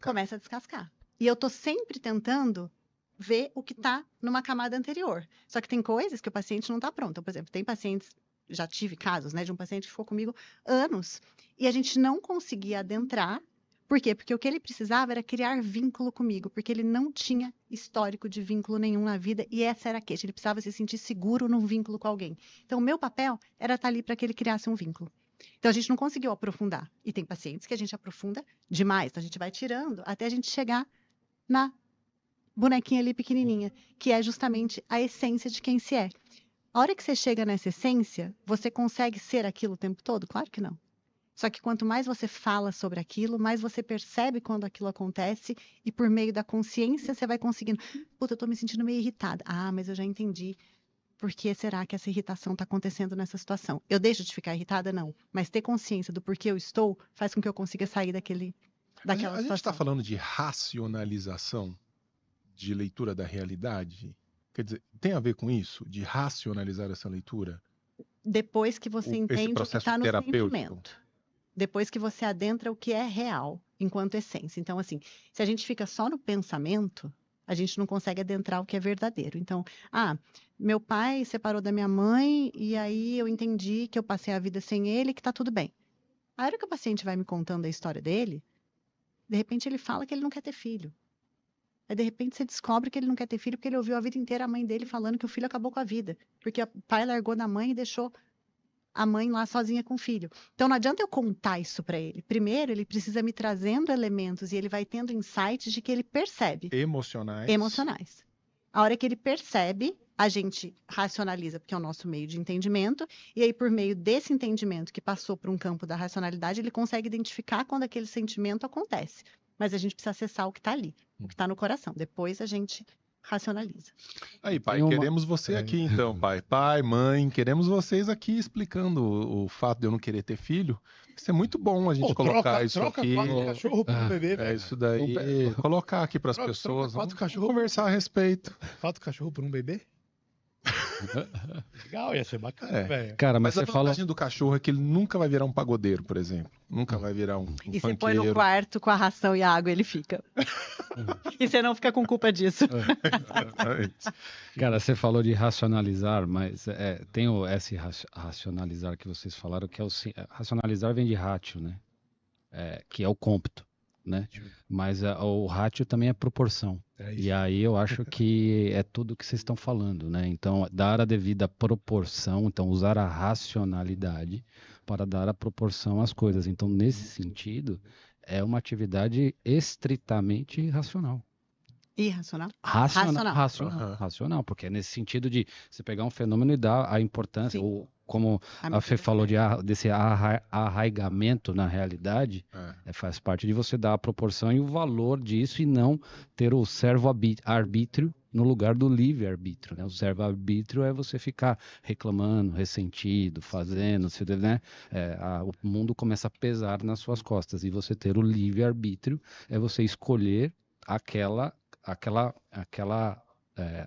começa a descascar. E eu tô sempre tentando ver o que está numa camada anterior. Só que tem coisas que o paciente não está pronto. Então, por exemplo, tem pacientes, já tive casos, né, de um paciente que ficou comigo anos, e a gente não conseguia adentrar. Por quê? Porque o que ele precisava era criar vínculo comigo, porque ele não tinha histórico de vínculo nenhum na vida, e essa era a queixa. Ele precisava se sentir seguro num vínculo com alguém. Então, o meu papel era estar ali para que ele criasse um vínculo. Então, a gente não conseguiu aprofundar. E tem pacientes que a gente aprofunda demais. Então, a gente vai tirando até a gente chegar na bonequinha ali pequenininha, que é justamente a essência de quem se é. A hora que você chega nessa essência, você consegue ser aquilo o tempo todo? Claro que não. Só que quanto mais você fala sobre aquilo, mais você percebe quando aquilo acontece e por meio da consciência você vai conseguindo. Puta, eu tô me sentindo meio irritada. Ah, mas eu já entendi. Por que será que essa irritação está acontecendo nessa situação? Eu deixo de ficar irritada? Não. Mas ter consciência do porquê eu estou faz com que eu consiga sair daquela situação. A gente está falando de racionalização de leitura da realidade? Quer dizer, tem a ver com isso? De racionalizar essa leitura? Depois que você entende o que está no sentimento. Depois que você adentra o que é real, enquanto essência. Então, assim, se a gente fica só no pensamento, A gente não consegue adentrar o que é verdadeiro. Então, meu pai separou da minha mãe e aí eu entendi que eu passei a vida sem ele e que tá tudo bem. A hora que o paciente vai me contando a história dele, de repente ele fala que ele não quer ter filho. Aí, de repente, você descobre que ele não quer ter filho porque ele ouviu a vida inteira a mãe dele falando que o filho acabou com a vida. Porque o pai largou da mãe e deixou a mãe lá sozinha com o filho. Então, não adianta eu contar isso para ele. Primeiro, ele precisa me trazendo elementos e ele vai tendo insights de que ele percebe. Emocionais. A hora que ele percebe, a gente racionaliza, porque é o nosso meio de entendimento, e aí, por meio desse entendimento que passou por um campo da racionalidade, ele consegue identificar quando aquele sentimento acontece. Mas a gente precisa acessar o que está ali, o que está no coração. Depois a gente racionaliza. Aí, pai, queremos você aqui, então, pai. Pai, mãe, queremos vocês aqui explicando o fato de eu não querer ter filho. Isso é muito bom a gente colocar isso aqui. Troca cachorro para um bebê. É isso daí. Colocar aqui para as pessoas. Vamos conversar a respeito. Falta o cachorro por um bebê? Legal, ia ser bacana, velho. Cara, mas a você fala vantagem do cachorro é que ele nunca vai virar um pagodeiro, por exemplo. Nunca vai virar um E você funkeiro. põe no quarto com a ração e a água, ele fica. E você não fica com culpa disso. Cara, você falou de racionalizar, mas tem esse racionalizar que vocês falaram, que é racionalizar vem de ratio, né? Que é o cômputo, né? Mas o ratio também é proporção. E aí eu acho que é tudo que vocês estão falando, né? Então, dar a devida proporção, então usar a racionalidade para dar a proporção às coisas. Então, nesse sentido, é uma atividade estritamente racional. Irracional? Racional, porque é nesse sentido de você pegar um fenômeno e dar a importância, ou como a Fê falou desse arraigamento na realidade, faz parte de você dar a proporção e o valor disso e não ter o servo-arbítrio no lugar do livre-arbítrio, né? O servo-arbítrio é você ficar reclamando, ressentido, fazendo, né? O mundo começa a pesar nas suas costas e você ter o livre-arbítrio é você escolher aquela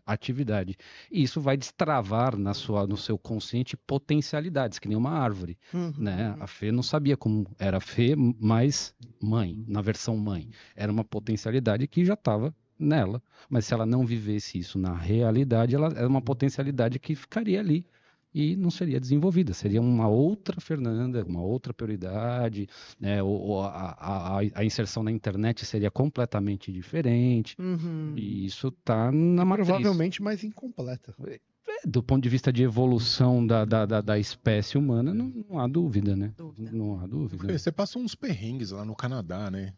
atividade. E isso vai destravar no seu consciente potencialidades, que nem uma árvore. Né? A Fê não sabia como era Fê, mas mãe, na versão mãe. Era uma potencialidade que já estava nela. Mas se ela não vivesse isso na realidade, ela é uma potencialidade que ficaria ali e não seria desenvolvida, seria uma outra Fernanda, uma outra prioridade, né? A inserção na internet seria completamente diferente, e isso está na matriz. Provavelmente mais incompleta. Do ponto de vista de evolução da espécie humana, não há dúvida, né? Não há dúvida. Você passou uns perrengues lá no Canadá, né?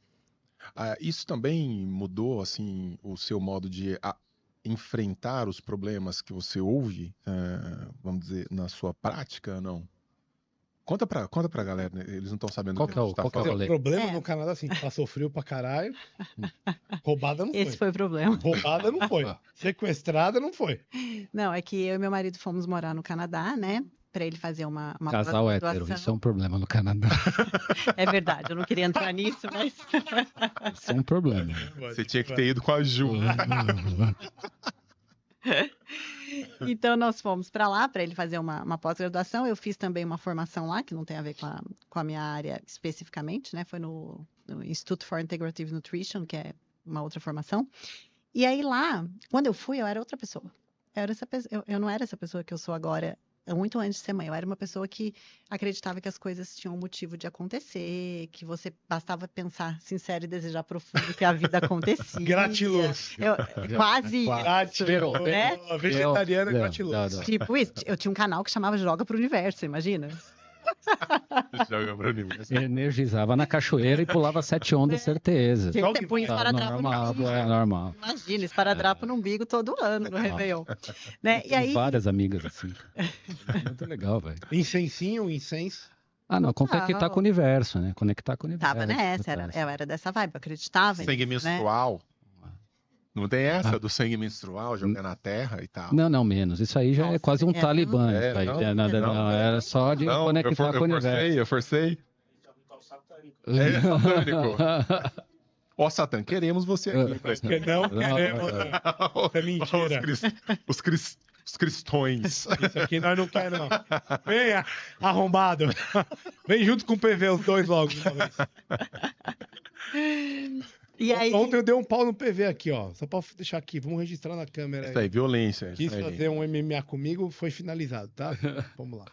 Isso também mudou, assim, o seu modo de enfrentar os problemas que você ouve, vamos dizer, na sua prática, não? Conta pra galera, né? Eles não estão sabendo qual o que a gente tá falando. O problema no Canadá, assim, passou frio pra caralho, roubada não foi. Esse foi o problema. Roubada não foi. Sequestrada não foi. Não, é que eu e meu marido fomos morar no Canadá, né? Para ele fazer uma casal hétero, isso é um problema no Canadá. É verdade, eu não queria entrar nisso, mas... Isso é um problema. Você tinha que ter ido com a Ju. Então, nós fomos para lá, para ele fazer uma pós-graduação. Eu fiz também uma formação lá, que não tem a ver com a minha área especificamente, né? Foi no Institute for Integrative Nutrition, que é uma outra formação. E aí lá, quando eu fui, eu era outra pessoa. Eu não era essa pessoa que eu sou agora, muito antes de ser mãe. Eu era uma pessoa que acreditava que as coisas tinham um motivo de acontecer, que você bastava pensar sincero e desejar profundo que a vida acontecia. Gratiluz. Quase Gratiluz. Né? Vegetariana gratiluz. Tipo isso. Eu tinha um canal que chamava Joga pro Universo, imagina? Joga pro Universo. Energizava na cachoeira e pulava 7 ondas, certeza. Você punha esparadrapo no umbigo. É normal. Imagina, esparadrapo no umbigo todo ano no Réveillon. Né? E aí... várias amigas assim. Muito legal, velho. Incensinho, incenso. Não, conectar com o universo, né? Conectar com o universo. Tava nessa, eu era dessa vibe, eu acreditava. Sangue menstrual. Né? Não tem essa do sangue menstrual, jogar na terra e tal? Não, menos. Isso aí já é quase um talibã. Não, era só de conectar com o universo. Eu forcei. É satânico. Ó, Satã, queremos você aqui. Não queremos. É mentira. Os cristões. Isso aqui nós não queremos, não. Venha, arrombado. Vem junto com o PV, os dois logo. E aí... Ontem eu dei um pau no PV aqui, ó. Só pra deixar aqui, vamos registrar na câmera. Isso aí, violência. Quis fazer um MMA comigo, foi finalizado, tá? Vamos lá.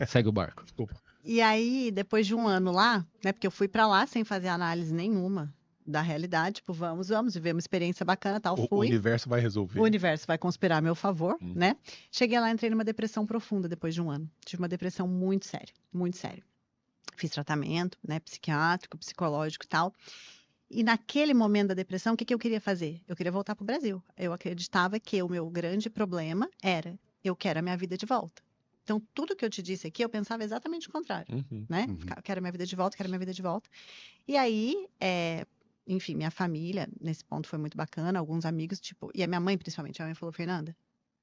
Segue o barco. Desculpa. E aí, depois de um ano lá, né? Porque eu fui pra lá sem fazer análise nenhuma da realidade, tipo, vamos viver uma experiência bacana, tal, O fui. universo vai resolver. O universo vai conspirar a meu favor, né? Cheguei lá, entrei numa depressão profunda depois de um ano. Tive uma depressão muito séria, muito séria. Fiz tratamento, né? Psiquiátrico, psicológico e tal. E naquele momento da depressão, o que eu queria fazer? Eu queria voltar pro Brasil. Eu acreditava que o meu grande problema era, eu quero a minha vida de volta. Então, tudo que eu te disse aqui, eu pensava exatamente o contrário, né? Quero a minha vida de volta, quero a minha vida de volta. E aí, enfim, minha família, nesse ponto foi muito bacana, alguns amigos, tipo, e a minha mãe, principalmente, a mãe falou, Fernanda,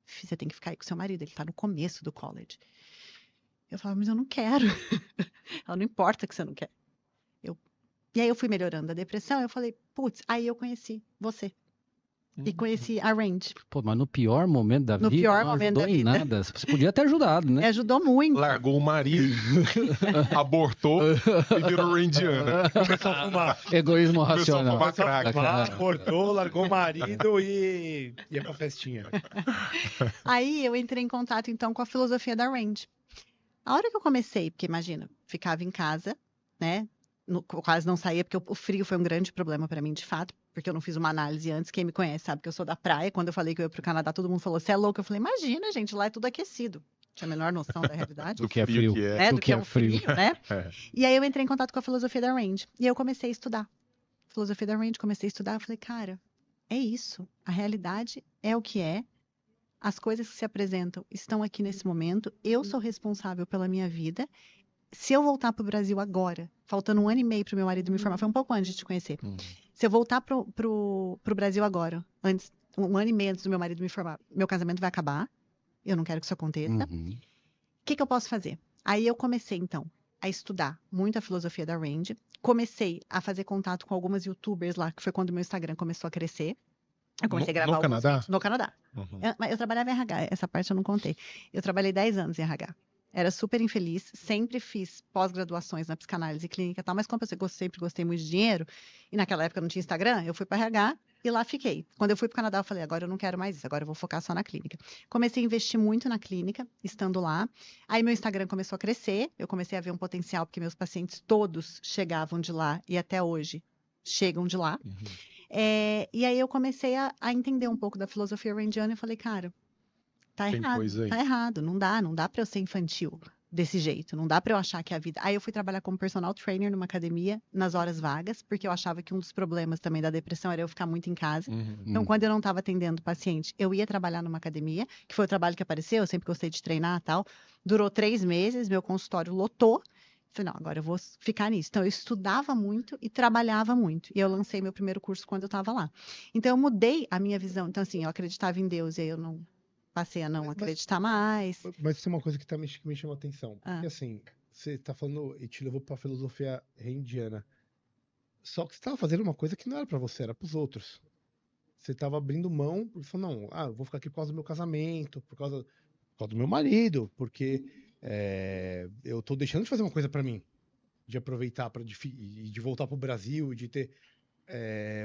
você tem que ficar aí com seu marido, ele tá no começo do college. Eu falava, mas eu não quero. Ela, não importa que você não quer. E aí eu fui melhorando a depressão, eu falei, putz, aí eu conheci você. E conheci a Range. Pô, mas no pior momento da vida, pior não momento ajudou da em vida. nada. Você podia ter ajudado, Me né? ajudou muito. Largou o marido, abortou e virou randiana. Começou a fumar. Egoísmo Começou a racional. fumar crack. Cortou, largou o marido e ia pra festinha. Aí eu entrei em contato, então, com a filosofia da Range. A hora que eu comecei, porque imagina, ficava em casa, né? Quase não saía, porque o frio foi um grande problema para mim, de fato, porque eu não fiz uma análise antes. Quem me conhece sabe que eu sou da praia. Quando eu falei que eu ia pro Canadá, todo mundo falou, você é louco? Eu falei, imagina, gente, lá é tudo aquecido. Tinha a menor noção da realidade. Do que é frio. Né? Do que é o frio, né? É. E aí eu entrei em contato com a filosofia da Range. E eu comecei a estudar. Filosofia da Range, comecei a estudar. Eu falei, cara, é isso. A realidade é o que é. As coisas que se apresentam estão aqui nesse momento. Eu sou responsável pela minha vida. Se eu voltar para o Brasil agora, faltando 1 ano e meio para o meu marido me formar, foi um pouco antes de te conhecer. Se eu voltar pro Brasil agora, 1 ano e meio antes do meu marido me formar, meu casamento vai acabar. Eu não quero que isso aconteça. O que eu posso fazer? Aí eu comecei, então, a estudar muito a filosofia da Range. Comecei a fazer contato com algumas youtubers lá, que foi quando o meu Instagram começou a crescer. Eu comecei a gravar no Canadá? Vídeos. No Canadá. Eu trabalhava em RH, essa parte eu não contei. Eu trabalhei 10 anos em RH. Era super infeliz, sempre fiz pós-graduações na psicanálise clínica e tal, mas como eu sempre gostei muito de dinheiro, e naquela época não tinha Instagram, eu fui para RH e lá fiquei. Quando eu fui para o Canadá, eu falei, agora eu não quero mais isso, agora eu vou focar só na clínica. Comecei a investir muito na clínica, estando lá. Aí meu Instagram começou a crescer, eu comecei a ver um potencial, porque meus pacientes todos chegavam de lá e até hoje chegam de lá. E aí eu comecei a entender um pouco da filosofia rangiana e falei, cara, tá errado, não dá para eu ser infantil desse jeito, não dá para eu achar que a vida... Aí eu fui trabalhar como personal trainer numa academia, nas horas vagas, porque eu achava que um dos problemas também da depressão era eu ficar muito em casa. Então, quando eu não estava atendendo paciente, eu ia trabalhar numa academia, que foi o trabalho que apareceu, eu sempre gostei de treinar e tal. Durou 3 meses, meu consultório lotou. Falei, não, agora eu vou ficar nisso. Então, eu estudava muito e trabalhava muito. E eu lancei meu primeiro curso quando eu estava lá. Então, eu mudei a minha visão. Então, assim, eu acreditava em Deus e aí eu não... passei a não acreditar mais. Mas tem uma coisa que me chama a atenção. Porque assim, você está falando e te levou para a filosofia randiana. Só que você estava fazendo uma coisa que não era para você, era para os outros. Você estava abrindo mão, porque falou, não, eu vou ficar aqui por causa do meu casamento, por causa do meu marido, porque eu estou deixando de fazer uma coisa para mim. De aproveitar, de voltar para o Brasil, de ter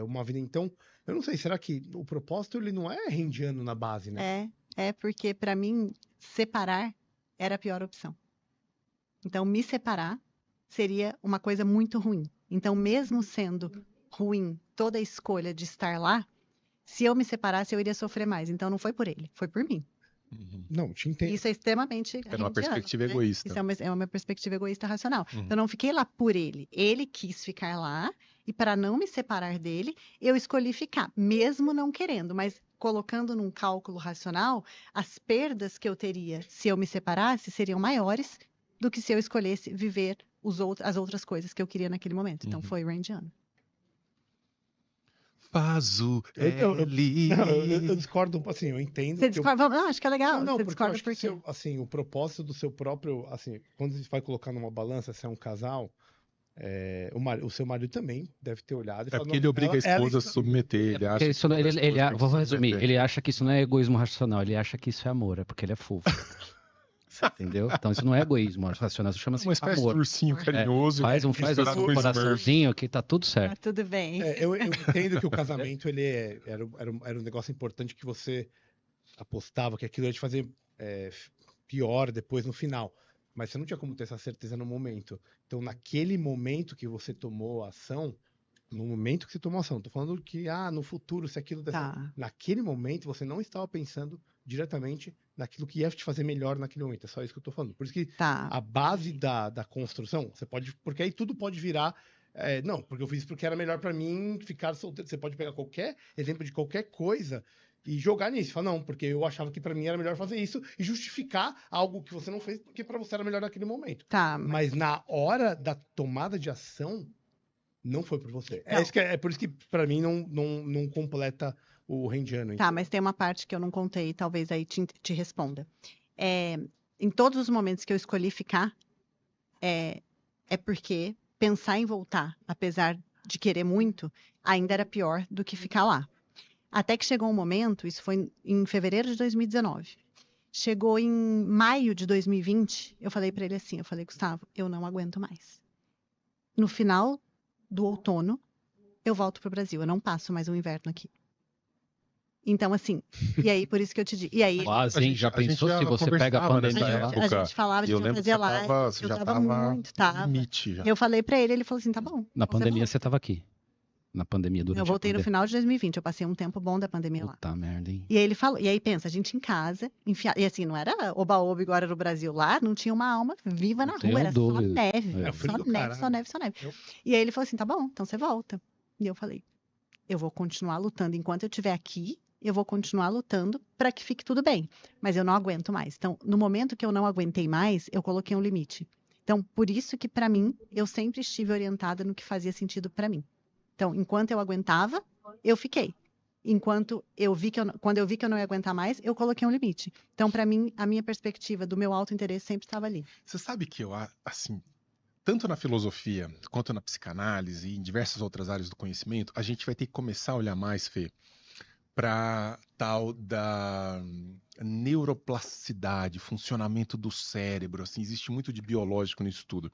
uma vida. Então, eu não sei, será que o propósito ele não é randiano na base, né? Porque para mim, separar era a pior opção. Então, me separar seria uma coisa muito ruim. Então, mesmo sendo ruim toda a escolha de estar lá, se eu me separasse, eu iria sofrer mais. Então, não foi por ele, foi por mim. Não, te entendo. Isso é extremamente É uma perspectiva egoísta. Isso é uma perspectiva egoísta racional. Então, eu não fiquei lá por ele. Ele quis ficar lá e para não me separar dele, eu escolhi ficar, mesmo não querendo, mas colocando num cálculo racional, as perdas que eu teria se eu me separasse seriam maiores do que se eu escolhesse viver as outras coisas que eu queria naquele momento. Então, foi rangiano. Fazo eu discordo, assim, eu entendo. Você discorda? Não, acho que é legal. Não, você porque eu discorda acho por quê? que assim, o propósito do seu próprio, assim, quando você vai colocar numa balança, se é um casal, o seu marido também deve ter olhado e É porque ele obriga a esposa a se submeter. Ele acha Isso, vou resumir. Ele acha que isso não é egoísmo racional, ele acha que isso é amor, é porque ele é fofo. Entendeu? Então isso não é egoísmo racional, isso chama-se Uma espécie de amor. ursinho carinhoso. Faz misturado assim, um com coraçãozinho que tá tudo Tá certo. tudo bem. Eu entendo que o casamento era um negócio importante que você apostava que aquilo ia te fazer pior depois no final. Mas você não tinha como ter essa certeza no momento. Então, naquele momento que você tomou a ação, no momento que você tomou a ação, tô falando que, no futuro, se aquilo... Naquele momento, você não estava pensando diretamente naquilo que ia te fazer melhor naquele momento. É só isso que eu tô falando. Por isso que a base da construção, você pode... Porque aí tudo pode virar... não, porque eu fiz porque era melhor para mim ficar solteiro. Você pode pegar qualquer exemplo de qualquer coisa e jogar nisso. Falar, não, porque eu achava que para mim era melhor fazer isso e justificar algo que você não fez porque para você era melhor naquele momento. Mas na hora da tomada de ação, não foi por você. É por isso que para mim não completa o Rendiano. Tá, mas tem uma parte que eu não contei, talvez aí te responda. Em todos os momentos que eu escolhi ficar, é porque pensar em voltar, apesar de querer muito, ainda era pior do que ficar lá. Até que chegou um momento, isso foi em fevereiro de 2019. Chegou em maio de 2020, eu falei para ele assim, Gustavo, eu não aguento mais. No final do outono, eu volto pro Brasil, eu não passo mais o inverno aqui. Então, assim, e aí, por isso que eu te digo. E aí, já pensou se você pega a pandemia lá? A gente falava, a gente fazia live, eu tava muito, limite já. Eu falei pra ele falou assim, tá bom. Na pandemia você tava aqui. Na pandemia durante Eu voltei no final de 2020, eu passei um tempo bom da pandemia lá. Puta merda, hein? E aí ele falou, e aí pensa, a gente em casa, e assim, não era oba-oba igual era no Brasil, lá não tinha uma alma viva na rua, era só neve, só neve. E aí ele falou assim, tá bom, então você volta. E eu falei, eu vou continuar lutando enquanto eu estiver aqui, eu vou continuar lutando para que fique tudo bem, mas eu não aguento mais. Então, no momento que eu não aguentei mais, eu coloquei um limite. Então, por isso que para mim, eu sempre estive orientada no que fazia sentido para mim. Então, enquanto eu aguentava, eu fiquei. Quando eu vi que eu não ia aguentar mais, eu coloquei um limite. Então, para mim, a minha perspectiva do meu autointeresse sempre estava ali. Você sabe que eu, assim, tanto na filosofia, quanto na psicanálise e em diversas outras áreas do conhecimento, a gente vai ter que começar a olhar mais, Fê, para tal da neuroplasticidade, funcionamento do cérebro. Assim, existe muito de biológico nisso tudo.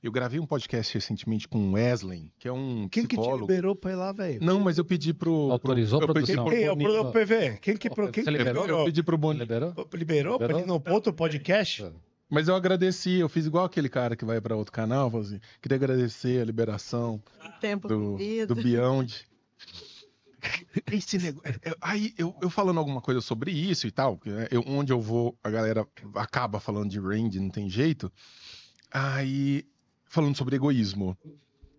Eu gravei um podcast recentemente com o Wesley, que é um Quem psicólogo. Que te liberou pra ir lá, velho? Não, mas eu pedi pro... Autorizou a produção. Quem é o PV? Quem liberou? Eu pedi pro Boni. Liberou? Pra ir no outro podcast? Mas eu agradeci, eu fiz igual aquele cara que vai para outro canal, falou assim, queria agradecer a liberação do Beyond. Esse negócio, aí eu falando alguma coisa sobre isso e tal, onde eu vou, a galera acaba falando de Randy, não tem jeito. Aí, falando sobre egoísmo,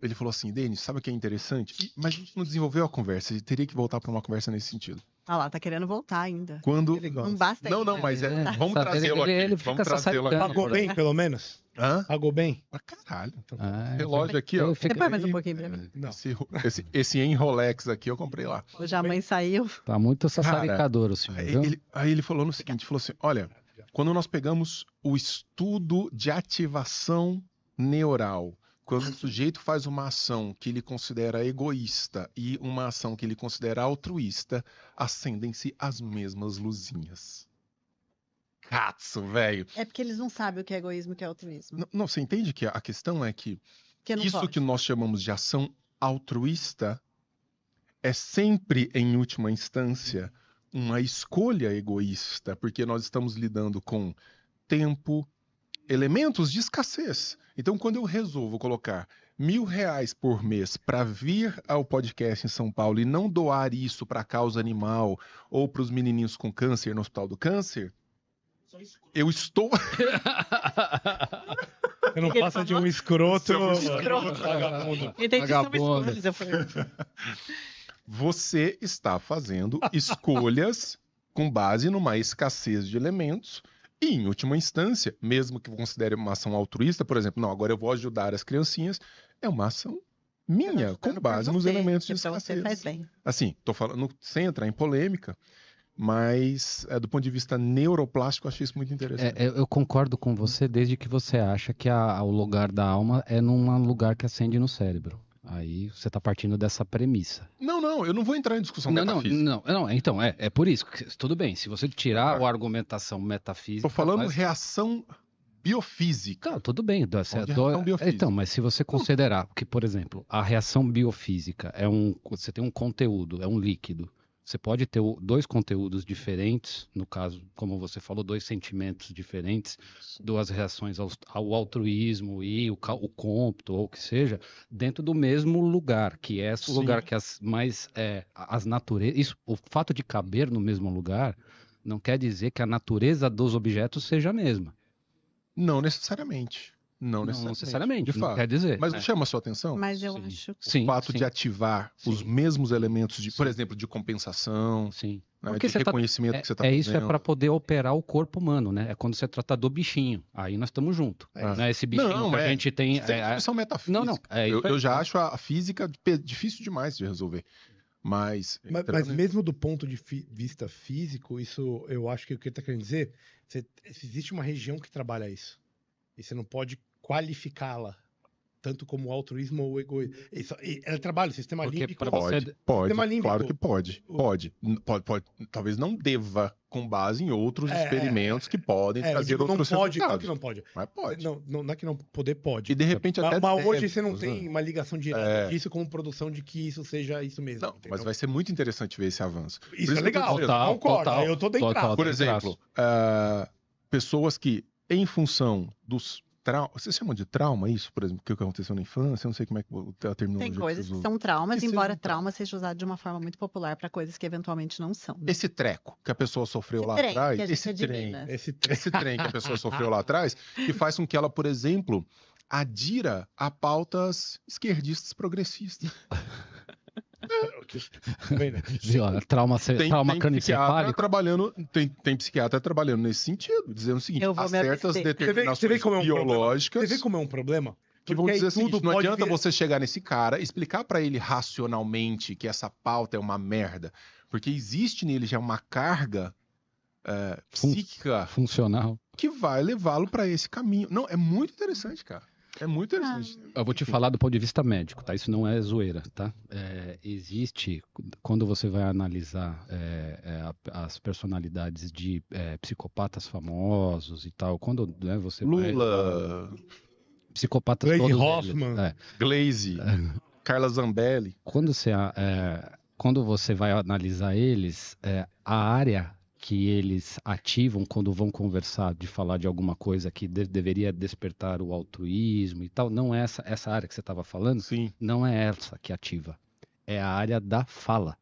ele falou assim, Denis, sabe o que é interessante? Mas a gente não desenvolveu a conversa, a gente teria que voltar para uma conversa nesse sentido. Ah lá, tá querendo voltar ainda. Quando... Não basta isso. Não, mas vamos trazê-lo aqui. Vamos trazê-lo aqui. Pagou bem, pelo menos? Hã? Pagou bem? Pra caralho. Relógio aqui, ó. Depois mais um pouquinho pra mim. Esse em Rolex aqui eu comprei lá. Hoje a mãe saiu. Tá muito sassaricador o senhor, viu? Aí ele falou no seguinte, falou assim, olha, quando nós pegamos o estudo de ativação neural, quando o sujeito faz uma ação que ele considera egoísta e uma ação que ele considera altruísta, acendem-se as mesmas luzinhas. Catso, velho. É porque eles não sabem o que é egoísmo e o que é altruísmo. Não, você entende que a questão é que isso que nós chamamos de ação altruísta é sempre, em última instância, uma escolha egoísta, porque nós estamos lidando com tempo, elementos de escassez. Então, quando eu resolvo colocar R$1.000 por mês para vir ao podcast em São Paulo e não doar isso para a causa animal ou para os menininhos com câncer no Hospital do Câncer, eu estou... Você não passa de um escroto. Vagabundo. Você está fazendo escolhas com base numa escassez de elementos. E, em última instância, mesmo que considere uma ação altruísta, por exemplo, não, agora eu vou ajudar as criancinhas, é uma ação minha, com base nos elementos de escassez. Você faz bem. Assim, tô falando sem entrar em polêmica, mas do ponto de vista neuroplástico, eu achei isso muito interessante. Eu concordo com você desde que você acha que o lugar da alma é num lugar que acende no cérebro. Aí você está partindo dessa premissa. Não, eu não vou entrar em discussão metafísica. Não, então, é por isso. Tudo bem, se você tirar a argumentação metafísica... Tô falando reação biofísica. Não, tudo bem. Reação biofísica. Então, mas se você considerar que, por exemplo, a reação biofísica você tem um conteúdo, é um líquido. Você pode ter dois conteúdos diferentes, no caso, como você falou, dois sentimentos diferentes, duas reações ao altruísmo e o cômputo, ou o que seja, dentro do mesmo lugar, que é o lugar que as naturezas... O fato de caber no mesmo lugar não quer dizer que a natureza dos objetos seja a mesma. Não necessariamente. Não necessariamente, de fato. Não quer dizer. Mas não chama a sua atenção? Mas eu acho que o fato de ativar os mesmos elementos, por exemplo, de compensação, né, de reconhecimento que você está fazendo. Isso é para poder operar o corpo humano, né? É quando você trata do bichinho. Aí nós estamos juntos. Não é esse bichinho que a gente tem... Isso é discussão metafísica. Eu já acho a física difícil demais de resolver. Mas mesmo do ponto de vista físico, isso eu acho que o que ele está querendo dizer, existe uma região que trabalha isso. E você não pode qualificá-la tanto como altruísmo ou egoísmo. Ela trabalha o sistema límbico. Pode, claro que pode. Talvez não deva, com base em outros experimentos que podem trazer outros resultados. Claro que não pode. Mas pode. Não é que não pode. E de repente até mas hoje você não tem uma ligação direta disso com produção de que isso seja isso mesmo. Não, mas vai ser muito interessante ver esse avanço. Isso é legal, concordo. Eu tô dentro. Por exemplo, pessoas que, em função dos vocês chamam de trauma isso, por exemplo, que aconteceu na infância? Eu não sei como é que a terminologia. Tem coisas que são traumas, embora trauma seja usado de uma forma muito popular para coisas que eventualmente não são. Né? Esse treco que a pessoa sofreu lá atrás, esse trem que a pessoa sofreu lá atrás, que faz com que ela, por exemplo, adira a pautas esquerdistas progressistas. Trauma craneoencefálico. Tem psiquiatra trabalhando nesse sentido, dizendo o seguinte: há certas determinações biológicas. Você vê como é um problema? Que vão dizer assim: não adianta você chegar nesse cara, explicar pra ele racionalmente que essa pauta é uma merda, porque existe nele já uma carga psíquica funcional que vai levá-lo pra esse caminho. Não, é muito interessante, cara. É muito interessante. Eu vou te falar do ponto de vista médico, tá? Isso não é zoeira, tá? Existe, quando você vai analisar as personalidades de psicopatas famosos e tal, quando você Lula, psicopatas Glaze todos Hoffman, Glaze, Carla Zambelli. Quando você vai analisar eles, a área que eles ativam quando vão conversar, de falar de alguma coisa que deveria despertar o altruísmo e tal, não é essa área que você estava falando, não é essa que ativa, é a área da fala.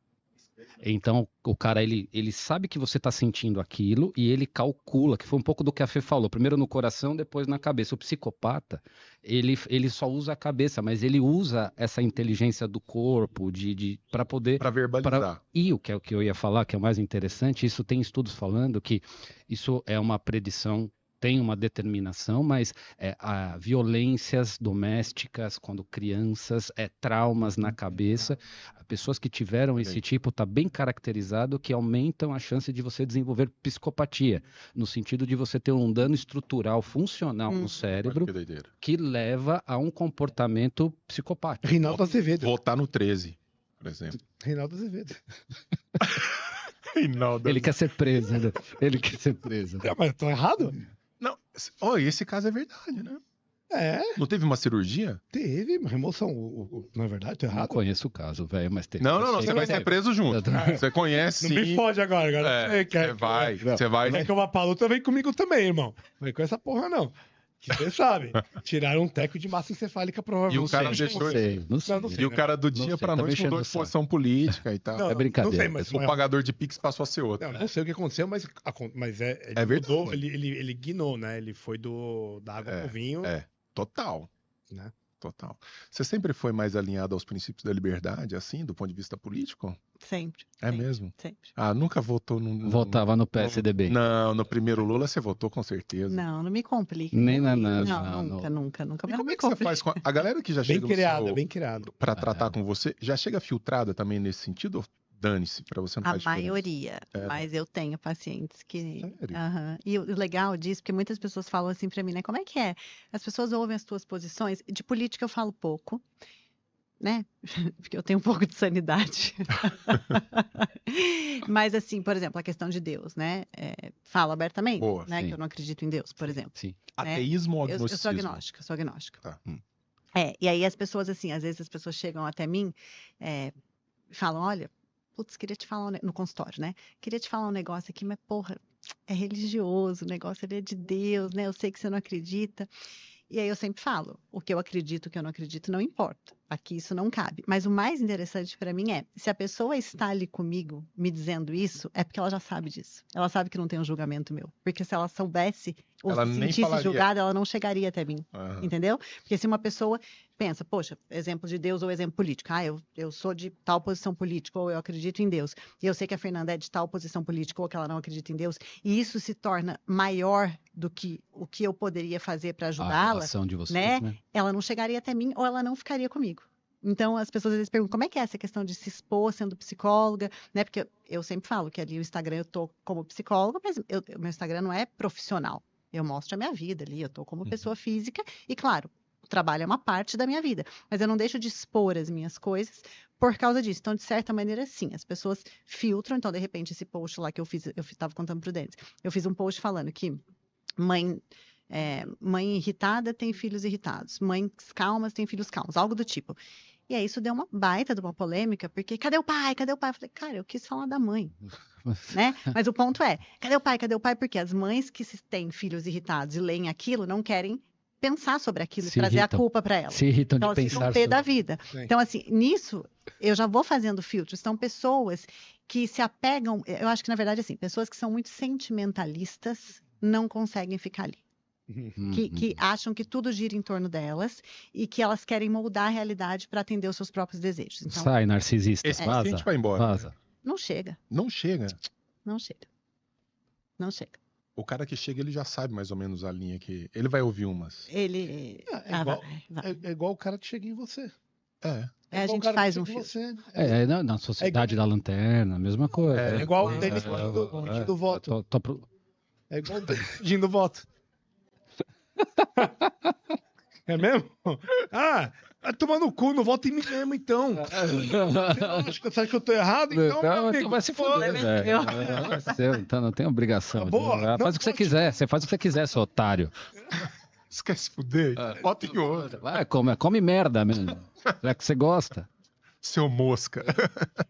Então, o cara, ele sabe que você está sentindo aquilo e ele calcula, que foi um pouco do que a Fê falou, primeiro no coração, depois na cabeça. O psicopata, ele só usa a cabeça, mas ele usa essa inteligência do corpo para poder... Para verbalizar. E o que eu ia falar, que é o mais interessante, isso tem estudos falando que isso é uma predição, tem uma determinação, mas violências domésticas, quando crianças, traumas na cabeça, pessoas que tiveram esse tipo, está bem caracterizado, que aumentam a chance de você desenvolver psicopatia, no sentido de você ter um dano estrutural funcional no cérebro que leva a um comportamento psicopático. Reinaldo Azevedo. Votar no 13, por exemplo. Reinaldo Azevedo. Ele quer ser preso, né? Ele quer ser preso. Mas tô errado? Não, esse caso é verdade, né? Não teve uma cirurgia? Teve, uma remoção. Não é verdade? Tô errado? Não conheço o caso, velho, mas teve. Não, você vai ser preso junto. Você conhece, sim. Não me fode agora. Você vai. Quer que eu vá pra luta, vem comigo também, irmão. Não vem com essa porra, não. Que você sabe. Tiraram um teco de massa encefálica, provavelmente. E o cara deixou. E o cara do dia pra noite mudou de posição política e tal. É brincadeira. Não sei, mas o pagador de Pix passou a ser outro. Não sei o que aconteceu, mas é verdade. Mudou, ele guinou, né? Ele foi da água pro vinho. Total. Né? Total. Você sempre foi mais alinhado aos princípios da liberdade, assim, do ponto de vista político? Sempre. Mesmo? Sempre. Nunca votou no... Votava no PSDB. Não, no primeiro Lula você votou com certeza. Não me complica. Nem na Nunca. E como é que você faz com a galera que já chega bem criada. Pra tratar com você, já chega filtrada também nesse sentido? Dane-se, pra você não faz diferença. A maioria, mas eu tenho pacientes que... E o legal disso, porque muitas pessoas falam assim pra mim, né? Como é que é? As pessoas ouvem as tuas posições, de política eu falo pouco, né? Porque eu tenho um pouco de sanidade. Mas, assim, por exemplo, a questão de Deus, né? Falo abertamente, Boa, né? sim. Que eu não acredito em Deus, por exemplo. Sim. Ateísmo ou Eu agnosticismo? sou agnóstica. Tá. E aí as pessoas, assim, às vezes as pessoas chegam até mim e falam, olha, putz, queria te falar, no consultório, né? Queria te falar um negócio aqui, mas, porra, é religioso, o negócio ele é de Deus, né? Eu sei que você não acredita. E aí eu sempre falo, o que eu acredito, o que eu não acredito, não importa. Aqui isso não cabe. Mas o mais interessante para mim é, se a pessoa está ali comigo me dizendo isso, é porque ela já sabe disso. Ela sabe que não tem um julgamento meu. Porque se ela soubesse ou Ela se nem sentisse falaria. julgada, ela não chegaria até mim. Aham. Entendeu? Porque se uma pessoa pensa, poxa, exemplo de Deus ou exemplo político. Eu sou de tal posição política, ou eu acredito em Deus. E eu sei que a Fernanda é de tal posição política, ou que ela não acredita em Deus. E isso se torna maior do que o que eu poderia fazer para A ajudá-la, relação de vocês, né? né? Ela não chegaria até mim ou ela não ficaria comigo. Então, as pessoas às vezes perguntam como é que é essa questão de se expor sendo psicóloga, né? Porque eu sempre falo que ali o Instagram eu tô como psicóloga, mas o meu Instagram não é profissional. Eu mostro a minha vida ali, eu tô como pessoa física e, claro, o trabalho é uma parte da minha vida, mas eu não deixo de expor as minhas coisas por causa disso. Então, de certa maneira, sim, as pessoas filtram. Então, de repente, esse post lá que eu estava contando pro Denis, eu fiz um post falando que mãe irritada tem filhos irritados, mães calmas têm filhos calmos, algo do tipo. E aí isso deu uma baita de uma polêmica, porque cadê o pai? Cadê o pai? Eu falei, cara, eu quis falar da mãe, né? Mas o ponto é, cadê o pai? Cadê o pai? Porque as mães que têm filhos irritados e leem aquilo não querem pensar sobre aquilo e Se trazer irritam. a culpa para elas. Se irritam Então, de elas ficam pensar pé da sobre... vida. Sim. Então, assim, nisso, eu já vou fazendo filtros. São pessoas que se apegam, eu acho que, na verdade, assim, pessoas que são muito sentimentalistas não conseguem ficar ali. Que acham que tudo gira em torno delas e que elas querem moldar a realidade para atender os seus próprios desejos. Então, Sai, narcisista. Esse Vaza. paciente vai embora. Vaza. não chega, Não chega. não chega. Não chega. O cara que chega, ele já sabe mais ou menos a linha que... Ele vai ouvir umas. Ele. igual, vai. é igual o cara que chega em você. É. A igual o gente cara faz que um chega em filme. você. Na Sociedade da Lanterna, mesma coisa. É igual o Denis pedindo voto. É igual o Denis pedindo voto. É mesmo? Vai tomar no cu, não vota em mim mesmo, então. Você acha que eu tô errado? Então, meu amigo, Então vai se foder, velho. Então não tem obrigação. Boa, Faz o que você quiser. Você faz o que você quiser, seu otário. Esquece fuder. Bota em outro. Vai, come merda mesmo. Já que você gosta. Seu mosca.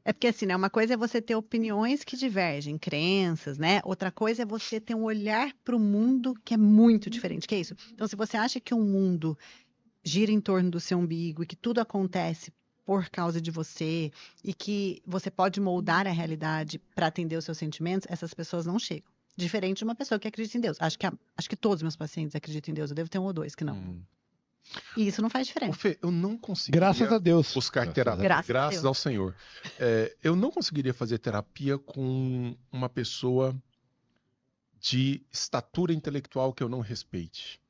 É porque assim, né? Uma coisa é você ter opiniões que divergem, crenças, né? Outra coisa é você ter um olhar para o mundo que é muito diferente. Que é isso? Então, se você acha que o mundo gira em torno do seu umbigo e que tudo acontece por causa de você e que você pode moldar a realidade para atender os seus sentimentos, essas pessoas não chegam. Diferente de uma pessoa que acredita em Deus. Acho que todos os meus pacientes acreditam em Deus. Eu devo ter um ou dois que não. E isso não faz Ô, diferença. Fê, eu não conseguiria Graças a Deus. buscar terapia. Graças a Graças Deus. ao Senhor. Eu não conseguiria fazer terapia com uma pessoa de estatura intelectual que eu não respeite.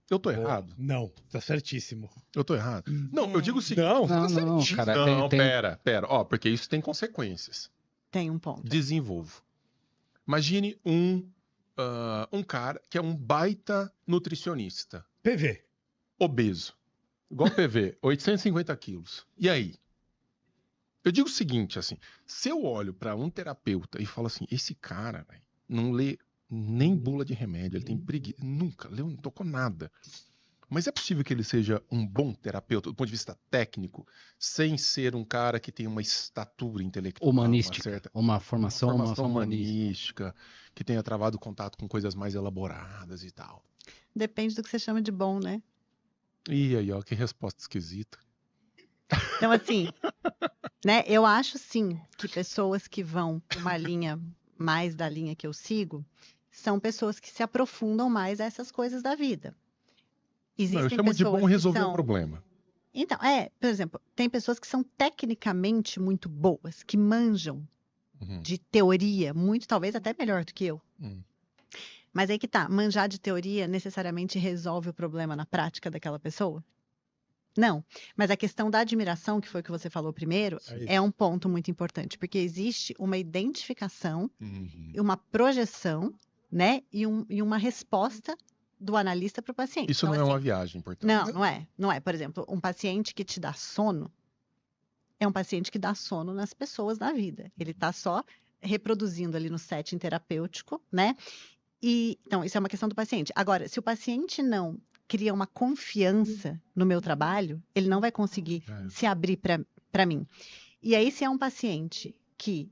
Eu tô errado? Não, tá certíssimo. Eu tô errado? Não, eu digo o seguinte. Não, Não, cara. Não, tem... pera. Ó, porque isso tem consequências. Tem um ponto. Desenvolvo. Imagine um cara que é um baita nutricionista, PV. obeso, igual PV, 850 quilos. E aí? Eu digo o seguinte, assim, se eu olho para um terapeuta e falo assim, esse cara, véio, não lê nem bula de remédio, ele tem preguiça, nunca leu, não tocou nada. Mas é possível que ele seja um bom terapeuta do ponto de vista técnico, sem ser um cara que tem uma estatura intelectual, Humanística. Uma formação humanística, que tenha travado contato com coisas mais elaboradas e tal. Depende do que você chama de bom, né? E aí, ó, que resposta esquisita. Então, assim, né? Eu acho, sim, que pessoas que vão por uma linha mais da linha que eu sigo, são pessoas que se aprofundam mais a essas coisas da vida. Existem Eu chamo de bom pessoas que resolver são- o problema. Então, por exemplo, tem pessoas que são tecnicamente muito boas, que manjam Uhum. de teoria, muito, talvez até melhor do que eu. Mas aí que tá, manjar de teoria necessariamente resolve o problema na prática daquela pessoa? Não. Mas a questão da admiração, que foi o que você falou primeiro, é um ponto muito importante, porque existe uma identificação, Uhum. uma projeção, né, e uma resposta do analista para o paciente. Isso Então, não é assim, uma viagem, portanto. Não é. Por exemplo, um paciente que te dá sono é um paciente que dá sono nas pessoas na vida. Ele está só reproduzindo ali no setting terapêutico, né? Então, isso é uma questão do paciente. Agora, se o paciente não cria uma confiança no meu trabalho, ele não vai conseguir se abrir para mim. E aí, se é um paciente que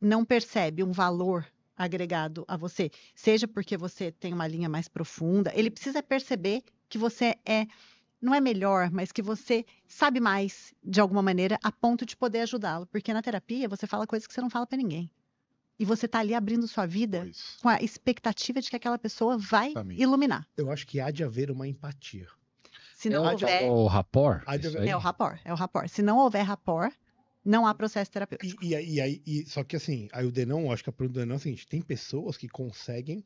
não percebe um valor agregado a você, seja porque você tem uma linha mais profunda, ele precisa perceber que você não é melhor, mas que você sabe mais, de alguma maneira, a ponto de poder ajudá-lo. Porque na terapia, você fala coisas que você não fala para ninguém. E você está ali abrindo sua vida com a expectativa de que aquela pessoa vai iluminar. Eu acho que há de haver uma empatia. Se não houver... O rapport? É o rapport. Se não houver rapport, não há processo terapêutico. Só que assim, aí o Denão, acho que a pergunta do Denão é a seguinte, tem pessoas que conseguem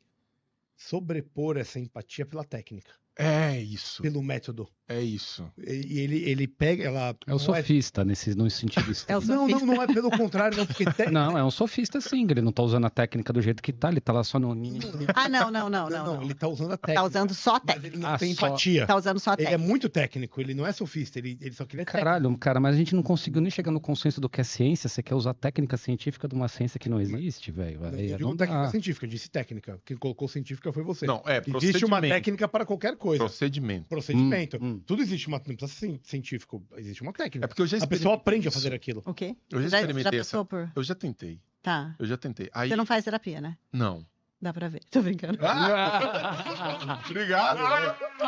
sobrepor essa empatia pela técnica. É isso. Pelo método. É isso. E ele pega, ela... É o sofista, no sentido extremo. Não é pelo contrário, não, porque... Não, é um sofista sim, ele não tá usando a técnica do jeito que tá, ele tá lá só no... Não, ele tá usando a técnica. Tá usando só a técnica. Ele não tem empatia. Tá usando só a técnica. Ele é muito técnico, ele não é sofista, ele só queria técnica. Caralho, cara, mas a gente não conseguiu nem chegar no consenso do que é ciência, você quer usar técnica científica de uma ciência que não existe, velho. Eu digo técnica científica, eu disse técnica. Quem colocou científica foi você. Não, existe uma técnica para qualquer coisa. Procedimento. Tudo existe não precisa ser científico, existe uma técnica. É porque a pessoa aprende a fazer aquilo. O quê? Eu já experimentei Eu já tentei. Tá. Eu já tentei. Aí... Você não faz terapia, né? Não. Dá pra ver. Tô brincando. Obrigado.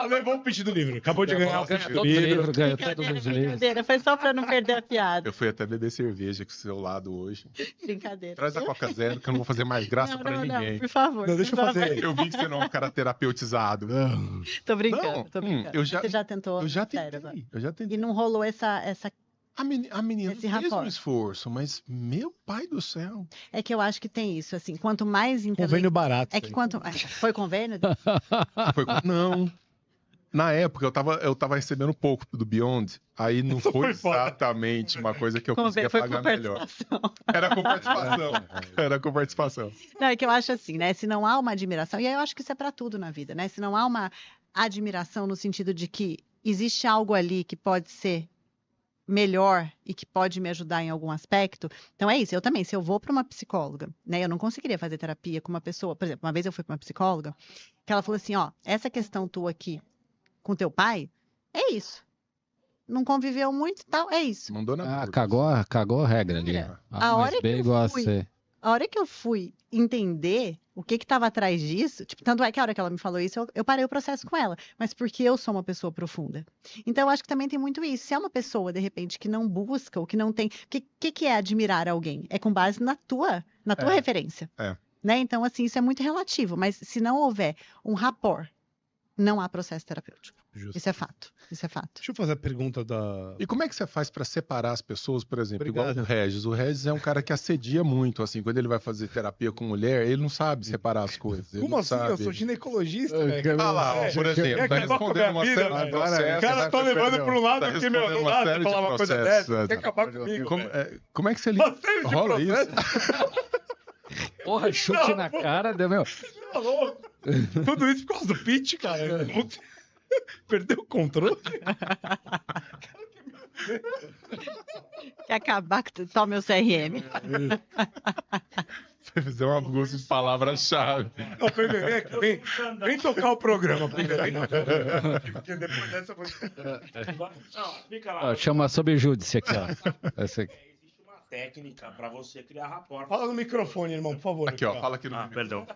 Levou o pitch do livro. Acabou de ganhar o pitch do livro. Ganhou todos os livros. Foi só pra não perder a piada. Eu fui até beber cerveja com o seu lado hoje. Brincadeira. Traz a Coca Zero, que eu não vou fazer mais graça pra ninguém. Não, por favor. Não, deixa eu fazer. Eu vi que você não é um cara terapeutizado. Tô brincando. Você já tentou? Eu já tentei. E não rolou essa... A menina fez um esforço, mas meu pai do céu. É que eu acho que tem isso, assim, quanto mais... Convênio barato. É que quanto... Foi convênio? Não. Na época, eu tava recebendo pouco do Beyond, aí não foi exatamente uma coisa que eu conseguia pagar melhor. Era com participação. Não, é que eu acho assim, né? Se não há uma admiração, e aí eu acho que isso é pra tudo na vida, né? Se não há uma admiração no sentido de que existe algo ali que pode ser melhor e que pode me ajudar em algum aspecto. Então é isso, eu também, se eu vou para uma psicóloga, né, eu não conseguiria fazer terapia com uma pessoa, por exemplo, uma vez eu fui para uma psicóloga, que ela falou assim, ó, essa questão tua aqui com teu pai, é isso. Não conviveu muito e tal, é isso. Mandou na cagou a regra ali. A hora que eu fui entender o que estava atrás disso, tipo, tanto é que a hora que ela me falou isso, eu parei o processo com ela, mas porque eu sou uma pessoa profunda. Então, eu acho que também tem muito isso. Se é uma pessoa, de repente, que não busca, ou que não tem... O que é admirar alguém? É com base na tua referência. Né? Então, assim, isso é muito relativo, mas se não houver um rapport, não há processo terapêutico. Justo. Isso é fato. Deixa eu fazer a pergunta da... E como é que você faz para separar as pessoas, por exemplo, igual o Regis? O Regis é um cara que assedia muito, assim, quando ele vai fazer terapia com mulher, ele não sabe separar as coisas. Como assim? Sabe. Eu sou ginecologista, velho. Ah lá, por exemplo, tá respondendo uma série de processos. O cara tá levando pro lado porque, meu, não dá pra falar uma coisa dessa. Quer acabar comigo, como é que você rola isso? Porra, chute na cara, meu. Tá louco? Tudo isso por causa do pitch, cara. Perdeu o controle? Quer acabar com o meu CRM? Você fizer uma bagunça de palavras-chave. Vem tocar o programa primeiro. Porque depois dessa... Fica lá. Chama Subjúdice aqui, ó. Essa aqui. Existe uma técnica para você criar rapport. Fala no microfone, irmão, por favor. Aqui, ó. Fala aqui no microfone. Perdão.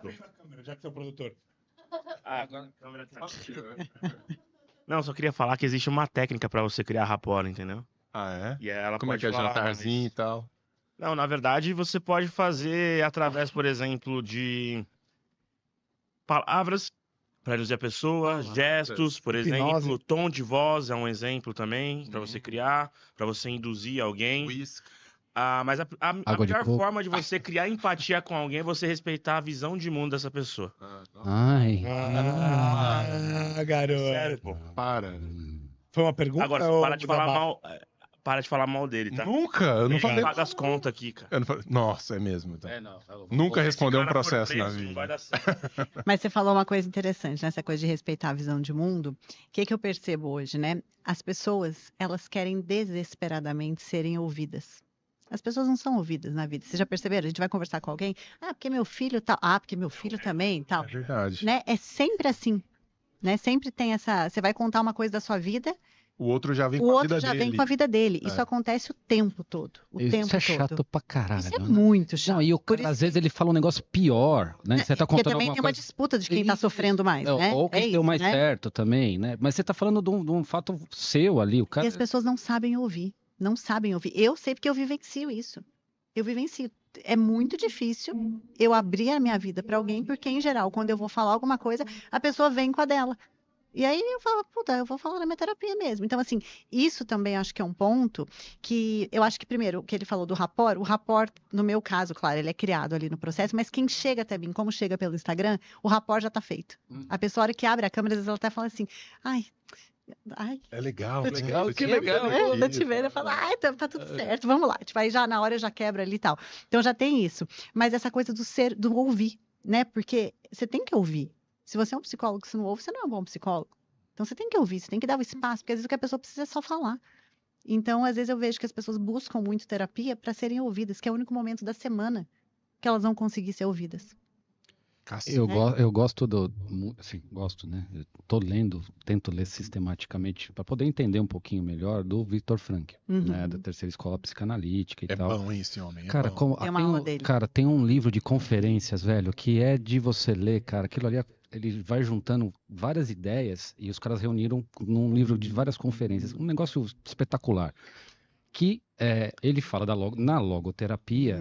Já que você é o produtor. Agora a câmera tá... Não, só queria falar que existe uma técnica para você criar rapport, entendeu? Ah, é? E ela como é que é jantarzinho e tal? Não, na verdade, você pode fazer através, por exemplo, de palavras para induzir a pessoa, gestos, por exemplo, tom de voz é um exemplo também para você criar, para você induzir alguém. Mas a melhor forma de você criar empatia com alguém é você respeitar a visão de mundo dessa pessoa. Garoto. Sério, pô. Para. Foi uma pergunta? Agora, para de falar mal dele, tá? Nunca, eu não falei. Paga as contas aqui, cara. Nossa, é mesmo. Então. Nunca respondeu um processo na vida. Não vai dar certo. Mas você falou uma coisa interessante, né? Essa coisa de respeitar a visão de mundo. O que eu percebo hoje, né? As pessoas, elas querem desesperadamente serem ouvidas. As pessoas não são ouvidas na vida. Vocês já perceberam? A gente vai conversar com alguém. Porque meu filho tal. Porque meu filho também tal. É verdade. Né? É sempre assim. Né? Sempre tem essa... Você vai contar uma coisa da sua vida... O outro já vem com a vida dele. O outro já vem com a vida dele. Isso acontece o tempo todo. Isso é chato pra caralho. Isso é muito chato. Não, e o cara, às vezes, ele fala um negócio pior, né? Você tá contando porque também tem uma disputa de quem tá sofrendo mais, né? Ou quem deu mais certo também, né? Mas você tá falando de um fato seu ali. O cara... E as pessoas não sabem ouvir. Não sabem ouvir. Eu sei porque eu vivencio isso. Eu vivencio. É muito difícil eu abrir a minha vida para alguém, porque, em geral, quando eu vou falar alguma coisa, a pessoa vem com a dela. E aí eu falo, puta, eu vou falar na minha terapia mesmo. Então, assim, isso também acho que é um ponto que eu acho que, primeiro, o que ele falou do rapport, o rapport, no meu caso, claro, ele é criado ali no processo, mas quem chega até mim, como chega pelo Instagram, o rapport já tá feito. A pessoa, a hora que abre a câmera, às vezes ela até fala assim, ai, é legal, que legal. Eu te vendo, eu falo, ai, tá tudo certo, vamos lá. Tipo, aí já na hora eu já quebro ali e tal. Então já tem isso. Mas essa coisa do ouvir, né? Porque você tem que ouvir. Se você é um psicólogo que você não ouve, você não é um bom psicólogo. Então você tem que ouvir, você tem que dar o espaço, porque às vezes o que a pessoa precisa é só falar. Então, às vezes eu vejo que as pessoas buscam muito terapia para serem ouvidas, que é o único momento da semana que elas vão conseguir ser ouvidas. Eu gosto assim, gosto, né? Eu tô lendo, tento ler sistematicamente para poder entender um pouquinho melhor do Viktor Frankl, né? Da Terceira Escola Psicanalítica e tal. É bom esse homem. Cara, tem um livro de conferências, velho, que é de você ler, cara. Aquilo ali, ele vai juntando várias ideias e os caras reuniram num livro de várias conferências. Um negócio espetacular. Que ele fala na logoterapia,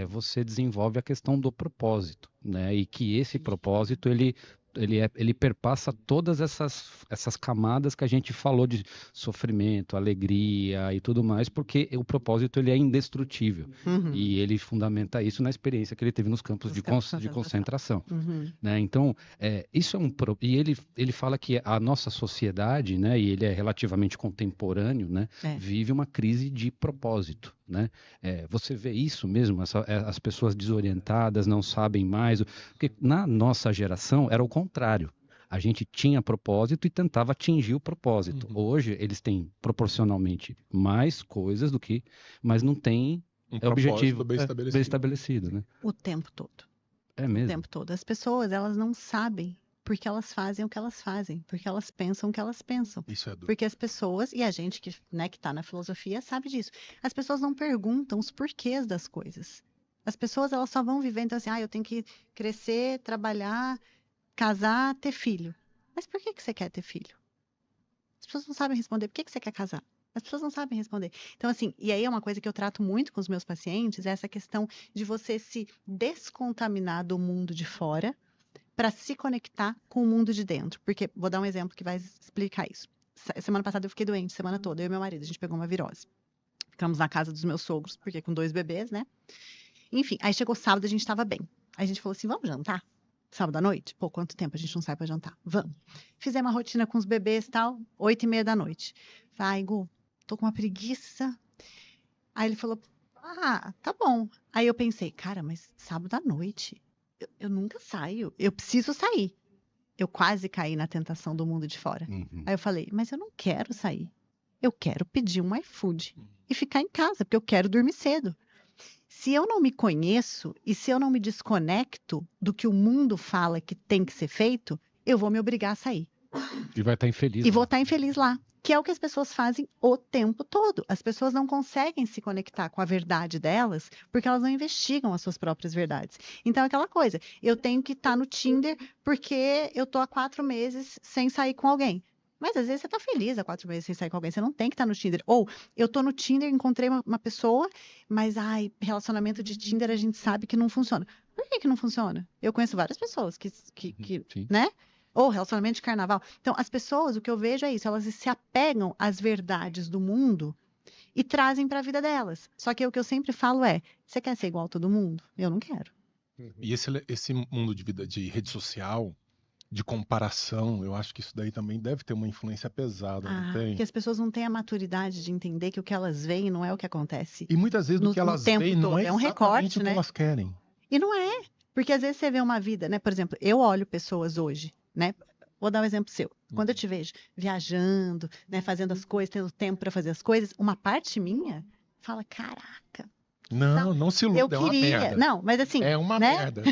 você desenvolve a questão do propósito, né? E que esse propósito, ele perpassa todas essas camadas que a gente falou de sofrimento, alegria e tudo mais, porque o propósito ele é indestrutível. E ele fundamenta isso na experiência que ele teve nos campos de concentração. Né? Então, isso é e ele fala que a nossa sociedade, né, e ele é relativamente contemporâneo, né, vive uma crise de propósito. Né? Você vê isso mesmo, as pessoas desorientadas, não sabem mais, porque na nossa geração era o contrário, a gente tinha propósito e tentava atingir o propósito. Hoje eles têm proporcionalmente mais coisas mas não tem objetivo bem estabelecido, né? O tempo todo. É mesmo? O tempo todo. As pessoas, elas não sabem porque elas fazem o que elas fazem, porque elas pensam o que elas pensam. Isso é duro. Porque as pessoas, e a gente que está na filosofia sabe disso, as pessoas não perguntam os porquês das coisas. As pessoas, elas só vão vivendo assim, eu tenho que crescer, trabalhar, casar, ter filho. Mas por que você quer ter filho? As pessoas não sabem responder. Por que você quer casar? As pessoas não sabem responder. Então, assim, e aí é uma coisa que eu trato muito com os meus pacientes, é essa questão de você se descontaminar do mundo de fora para se conectar com o mundo de dentro. Porque, vou dar um exemplo que vai explicar isso. Semana passada eu fiquei doente, semana toda, eu e meu marido, a gente pegou uma virose. Ficamos na casa dos meus sogros, porque com 2 bebês, né? Enfim, aí chegou sábado, a gente estava bem. Aí a gente falou assim, vamos jantar? Sábado à noite? Pô, quanto tempo a gente não sai para jantar? Vamos. Fizemos uma rotina com os bebês e tal, 8h30 da noite. Falei, Gu, tô com uma preguiça. Aí ele falou, tá bom. Aí eu pensei, cara, mas sábado à noite... Eu nunca saio, eu preciso sair. Eu quase caí na tentação do mundo de fora. Aí eu falei, mas eu não quero sair. Eu quero pedir um iFood e ficar em casa, porque eu quero dormir cedo. Se eu não me conheço e se eu não me desconecto do que o mundo fala que tem que ser feito, eu vou me obrigar a sair. E vai estar infeliz. E vou estar infeliz lá. Que é o que as pessoas fazem o tempo todo. As pessoas não conseguem se conectar com a verdade delas porque elas não investigam as suas próprias verdades. Então, é aquela coisa, eu tenho que estar no Tinder porque eu tô há 4 meses sem sair com alguém. Mas, às vezes, você tá feliz há 4 meses sem sair com alguém. Você não tem que estar no Tinder. Ou, eu tô no Tinder, encontrei uma pessoa, mas, relacionamento de Tinder a gente sabe que não funciona. Por que não funciona? Eu conheço várias pessoas que né? Ou relacionamento de carnaval. Então, as pessoas, o que eu vejo é isso, elas se apegam às verdades do mundo e trazem para a vida delas. Só que o que eu sempre falo é, você quer ser igual a todo mundo? Eu não quero. E esse mundo de vida de rede social, de comparação, eu acho que isso daí também deve ter uma influência pesada, não tem? Porque as pessoas não têm a maturidade de entender que o que elas veem não é o que acontece. E muitas vezes o que elas veem não é um recorte, o que elas querem. E não é. Porque às vezes você vê uma vida, né? Por exemplo, eu olho pessoas hoje, né? Vou dar um exemplo seu. Quando eu te vejo viajando, né, fazendo as coisas, tendo tempo para fazer as coisas, uma parte minha fala, caraca. Não se iluda, é uma merda. Não, mas assim, é uma né? merda.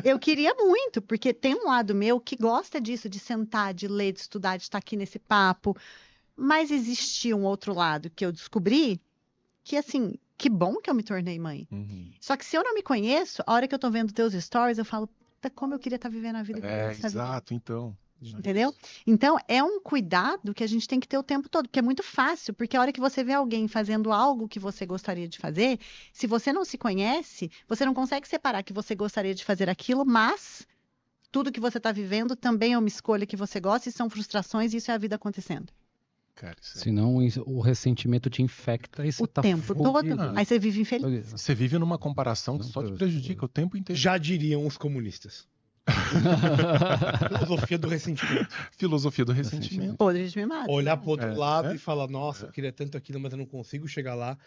Eu queria muito, porque tem um lado meu que gosta disso, de sentar, de ler, de estudar, de estar aqui nesse papo. Mas existia um outro lado que eu descobri que, assim, que bom que eu me tornei mãe. Só que se eu não me conheço, a hora que eu tô vendo teus stories, eu falo, puta, como eu queria estar vivendo a vida que você está exato, então. Entendeu? Então, é um cuidado que a gente tem que ter o tempo todo, porque é muito fácil, porque a hora que você vê alguém fazendo algo que você gostaria de fazer, se você não se conhece, você não consegue separar que você gostaria de fazer aquilo, mas tudo que você está vivendo também é uma escolha que você gosta e são frustrações e isso é a vida acontecendo. Cara, senão o ressentimento te infecta e você tá tempo todo, aí você vive infeliz. Você vive numa comparação que só te prejudica o tempo inteiro. Já diriam os comunistas. Filosofia do ressentimento. Filosofia do ressentimento. Podre de mimado. Olhar pro outro lado e falar, nossa, eu queria tanto aquilo, mas eu não consigo chegar lá.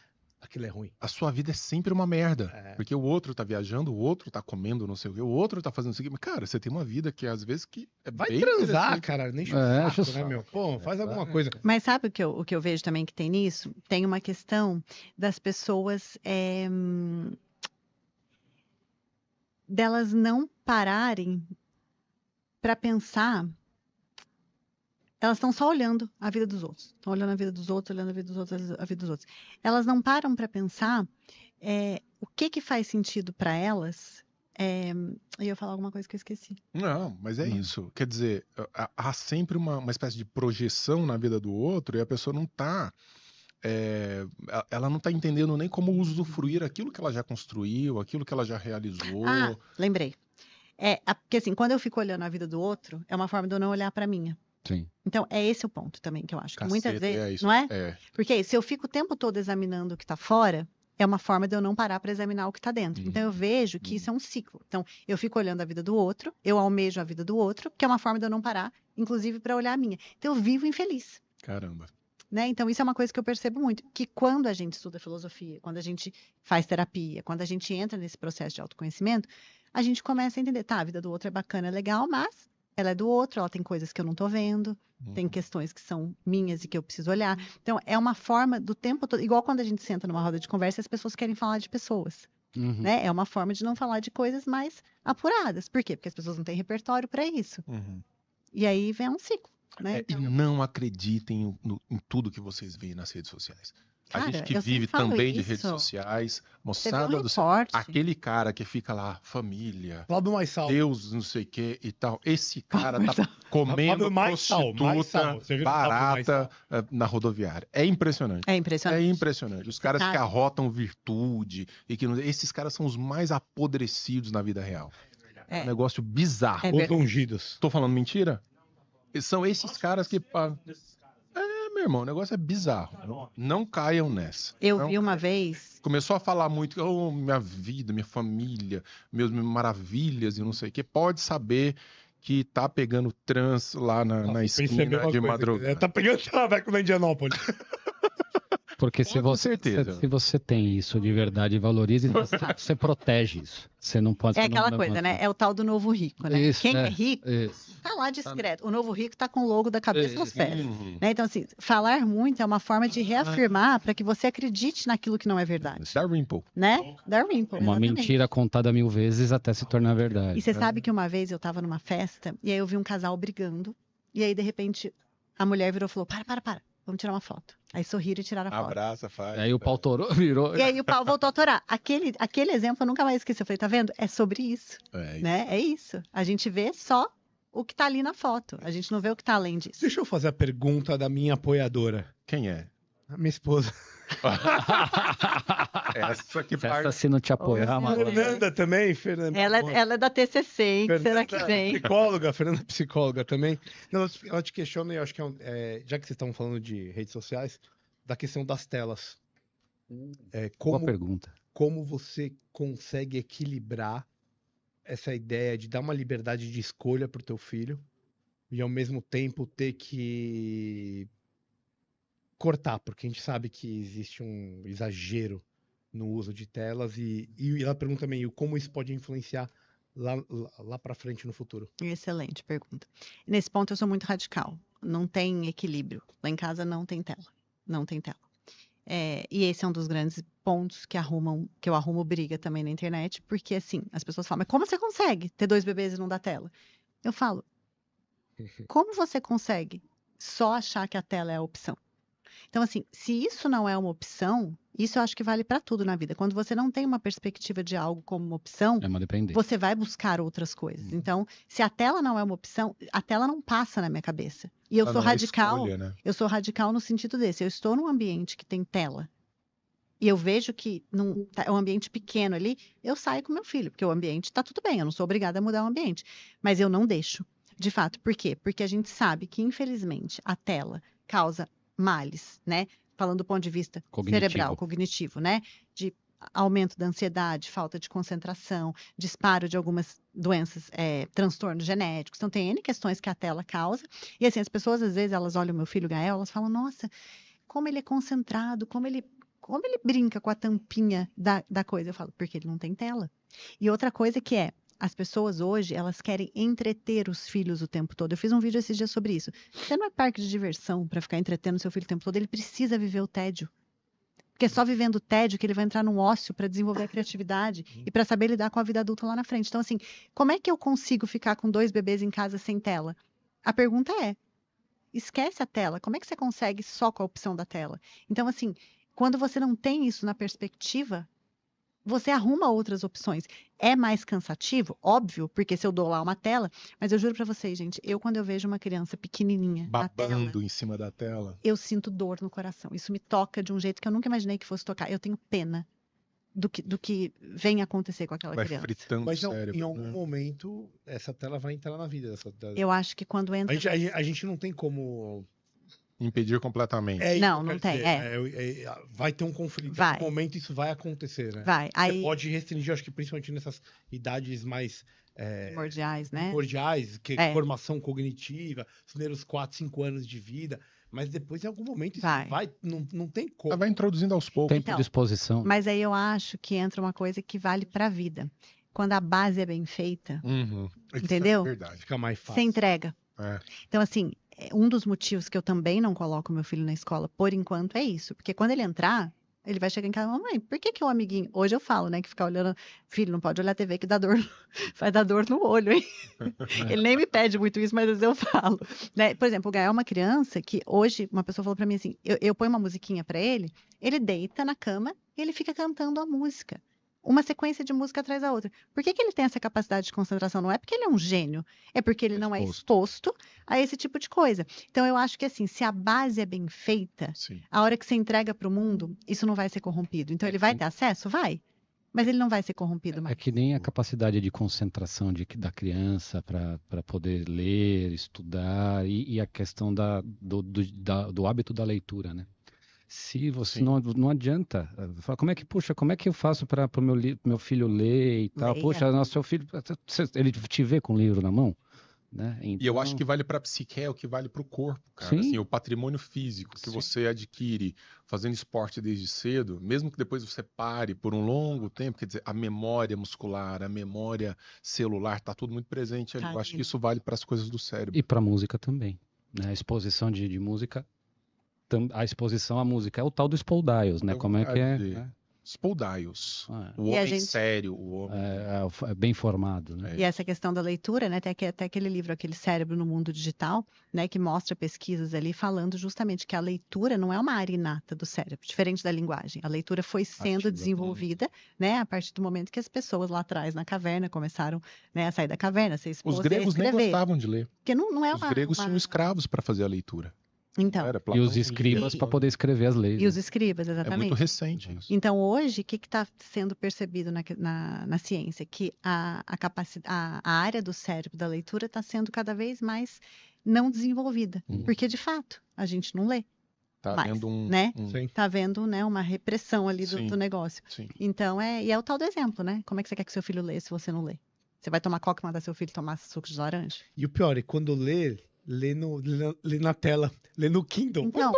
Aquilo é ruim. A sua vida é sempre uma merda. Porque o outro tá viajando, o outro tá comendo não sei o quê, o outro tá fazendo isso aqui. Mas, cara, você tem uma vida que às vezes que é vai bem transar, cara. Nem saco, né, meu? Pô, faz alguma coisa. Mas sabe o que eu vejo também que tem nisso? Tem uma questão das pessoas delas não pararem para pensar. Elas estão só olhando a vida dos outros. Estão olhando a vida dos outros, olhando a vida dos outros, a vida dos outros. Elas não param para pensar o que faz sentido para elas. Eu ia falar alguma coisa que eu esqueci. Não, mas é isso. Quer dizer, há sempre uma espécie de projeção na vida do outro e a pessoa não tá... ela não está entendendo nem como usufruir aquilo que ela já construiu, aquilo que ela já realizou. Lembrei. Porque assim, quando eu fico olhando a vida do outro, é uma forma de eu não olhar para a minha. Sim. Então, é esse o ponto também que eu acho. Caceta, que muitas vezes, é isso. não é? Porque se eu fico o tempo todo examinando o que está fora, é uma forma de eu não parar para examinar o que está dentro. Então, eu vejo que isso é um ciclo. Então, eu fico olhando a vida do outro, eu almejo a vida do outro, que é uma forma de eu não parar, inclusive para olhar a minha. Então, eu vivo infeliz. Caramba. Né? Então, isso é uma coisa que eu percebo muito, que quando a gente estuda filosofia, quando a gente faz terapia, quando a gente entra nesse processo de autoconhecimento, a gente começa a entender, tá, a vida do outro é bacana, é legal, mas ela é do outro, ela tem coisas que eu não tô vendo, tem questões que são minhas e que eu preciso olhar. Então, é uma forma do tempo todo, igual quando a gente senta numa roda de conversa, as pessoas querem falar de pessoas. Né? É uma forma de não falar de coisas mais apuradas. Por quê? Porque as pessoas não têm repertório para isso. E aí vem um ciclo. Né? E não acreditem em tudo que vocês veem nas redes sociais. Cara, a gente que vive também de redes sociais, moçada do céu, aquele cara que fica lá, família, Deus, não sei o que e tal, esse cara tá comendo prostituta barata na rodoviária. É impressionante. É impressionante. É impressionante. Os caras que arrotam virtude, esses caras são os mais apodrecidos na vida real. É um negócio bizarro. Os ungidos. Tô falando mentira? São esses caras que... meu irmão, o negócio é bizarro. Não caiam nessa. Eu vi uma vez... Começou a falar muito, minha vida, minha família, minhas maravilhas e não sei o que. Pode saber que tá pegando trans lá na esquina de madrugada. Tá pegando traveco na Indianópolis. Porque se você tem isso de verdade e valoriza, você protege isso. Você não pode... É aquela coisa, né? É o tal do novo rico, né? Isso, Quem é rico, tá lá discreto. O novo rico tá com o logo da cabeça nos pés. Né? Então, assim, falar muito é uma forma de reafirmar para que você acredite naquilo que não é verdade. Dalrymple. Né? Dalrymple, uma mentira contada 1000 vezes até se tornar verdade. E você sabe que uma vez eu tava numa festa e aí eu vi um casal brigando e aí, de repente, a mulher virou e falou, para. Vamos tirar uma foto. Aí sorriram e tiraram a foto. Abraça, faz. Aí o pau torou, virou. E aí o pau voltou a torar. Aquele exemplo eu nunca mais esqueci. Eu falei, tá vendo? É sobre isso. Né? É isso. A gente vê só o que tá ali na foto. A gente não vê o que tá além disso. Deixa eu fazer a pergunta da minha apoiadora. Quem é? A minha esposa. Essa que parte. Se não te apoiar, mano. Fernanda também, Fernanda. Ela é da TCC, hein? Fernanda, será que vem? Fernanda psicóloga também. Ela te questiona, e eu acho que já que vocês estão falando de redes sociais, da questão das telas. Boa pergunta. Como você consegue equilibrar essa ideia de dar uma liberdade de escolha pro teu filho e ao mesmo tempo ter que cortar, porque a gente sabe que existe um exagero no uso de telas e ela pergunta também como isso pode influenciar lá para frente no futuro. Excelente pergunta. Nesse ponto eu sou muito radical. Não tem equilíbrio. Lá em casa não tem tela. Não tem tela. E esse é um dos grandes pontos que eu arrumo briga também na internet, porque assim, as pessoas falam, mas como você consegue ter 2 bebês e não dar tela? Eu falo, como você consegue só achar que a tela é a opção? Então, assim, se isso não é uma opção, isso eu acho que vale para tudo na vida. Quando você não tem uma perspectiva de algo como uma opção, você vai buscar outras coisas. Então, se a tela não é uma opção, a tela não passa na minha cabeça. E eu sou radical, escolha, né? Eu sou radical no sentido desse. Eu estou num ambiente que tem tela e eu vejo que é um ambiente pequeno ali, eu saio com meu filho, porque o ambiente está tudo bem, eu não sou obrigada a mudar o ambiente. Mas eu não deixo, de fato. Por quê? Porque a gente sabe que, infelizmente, a tela causa males, né? Falando do ponto de vista cerebral, cognitivo, né? De aumento da ansiedade, falta de concentração, disparo de algumas doenças, transtornos genéticos. Então, tem N questões que a tela causa. E, assim, as pessoas, às vezes, elas olham o meu filho Gael, elas falam, nossa, como ele é concentrado, como ele brinca com a tampinha da coisa. Eu falo, porque ele não tem tela. E outra coisa que as pessoas hoje, elas querem entreter os filhos o tempo todo. Eu fiz um vídeo esses dias sobre isso. Você não é parque de diversão para ficar entretendo seu filho o tempo todo. Ele precisa viver o tédio. Porque é só vivendo o tédio que ele vai entrar no ócio para desenvolver a criatividade e para saber lidar com a vida adulta lá na frente. Então, assim, como é que eu consigo ficar com 2 bebês em casa sem tela? A pergunta esquece a tela. Como é que você consegue só com a opção da tela? Então, assim, quando você não tem isso na perspectiva, você arruma outras opções. É mais cansativo? Óbvio, porque se eu dou lá uma tela, mas eu juro pra vocês, gente, quando eu vejo uma criança pequenininha babando em cima da tela, eu sinto dor no coração. Isso me toca de um jeito que eu nunca imaginei que fosse tocar. Eu tenho pena do que vem acontecer com aquela criança. Fritando mas o cérebro, em algum momento, essa tela vai entrar na vida dessa. Eu acho que quando entra... A gente não tem como... impedir completamente. Não tem. Vai ter um conflito. Vai. Em algum momento isso vai acontecer, né? Vai. Você pode restringir, acho que principalmente nessas idades mais... primordiais, né? Primordiais, formação cognitiva, os primeiros 4, 5 anos de vida. Mas depois, em algum momento, isso vai não tem como. Ela vai introduzindo aos poucos. Tempo de exposição. Mas aí eu acho que entra uma coisa que vale para a vida. Quando a base é bem feita, entendeu? É verdade. Fica mais fácil. Você entrega. Então, assim, um dos motivos que eu também não coloco meu filho na escola, por enquanto, é isso. Porque quando ele entrar, ele vai chegar em casa, mamãe, por que o amiguinho... Hoje eu falo, né, que ficar olhando... Filho, não pode olhar a TV que dá dor, vai dar dor no olho, hein? Ele nem me pede muito isso, mas às vezes eu falo. Né? Por exemplo, o Gael é uma criança que hoje, uma pessoa falou pra mim assim, eu ponho uma musiquinha pra ele deita na cama e ele fica cantando a música. Uma sequência de música atrás da outra. Por que ele tem essa capacidade de concentração? Não é porque ele é um gênio, é porque ele não é exposto a esse tipo de coisa. Então, eu acho que, assim, se a base é bem feita, a hora que você entrega para o mundo, isso não vai ser corrompido. Então, ele vai ter acesso? Vai. Mas ele não vai ser corrompido mais. É que nem a capacidade de concentração da criança para poder ler, estudar, e a questão do hábito da leitura, né? Se você não adianta, como é que eu faço para o meu filho ler e tal? Poxa, seu filho, ele te vê com o livro na mão, né? Então... E eu acho que vale para a psique, é o que vale para o corpo, cara. Assim, o patrimônio físico que você adquire fazendo esporte desde cedo, mesmo que depois você pare por um longo tempo, quer dizer, a memória muscular, a memória celular, tá tudo muito presente ali. Eu acho que isso vale para as coisas do cérebro. E para a música também, né? A exposição de música. A exposição à música é o tal do Paul Dials, né? Como é que é? Paul Dials. O homem sério, o homem... É bem formado, né? E essa questão da leitura, né? Tem até aquele livro, aquele Cérebro no Mundo Digital, né? Que mostra pesquisas ali falando justamente que a leitura não é uma área inata do cérebro, diferente da linguagem. A leitura foi sendo desenvolvida, né? A partir do momento que as pessoas lá atrás, na caverna, começaram, né, a sair da caverna, ser expostas. Os gregos nem gostavam de ler. Porque não é Os gregos tinham escravos para fazer a leitura. Então, e os escribas para poder escrever as leis. E os escribas, exatamente. É muito recente isso. Então, hoje, o que está sendo percebido na ciência? Que a área do cérebro da leitura está sendo cada vez mais não desenvolvida. Porque, de fato, a gente não lê. Tá havendo Tá havendo, né, uma repressão ali do negócio. Sim. Então, e é o tal do exemplo, né? Como é que você quer que seu filho lê se você não lê? Você vai tomar coca e mandar seu filho tomar suco de laranja? E o pior é quando lê na tela, lê no Kindle. Então,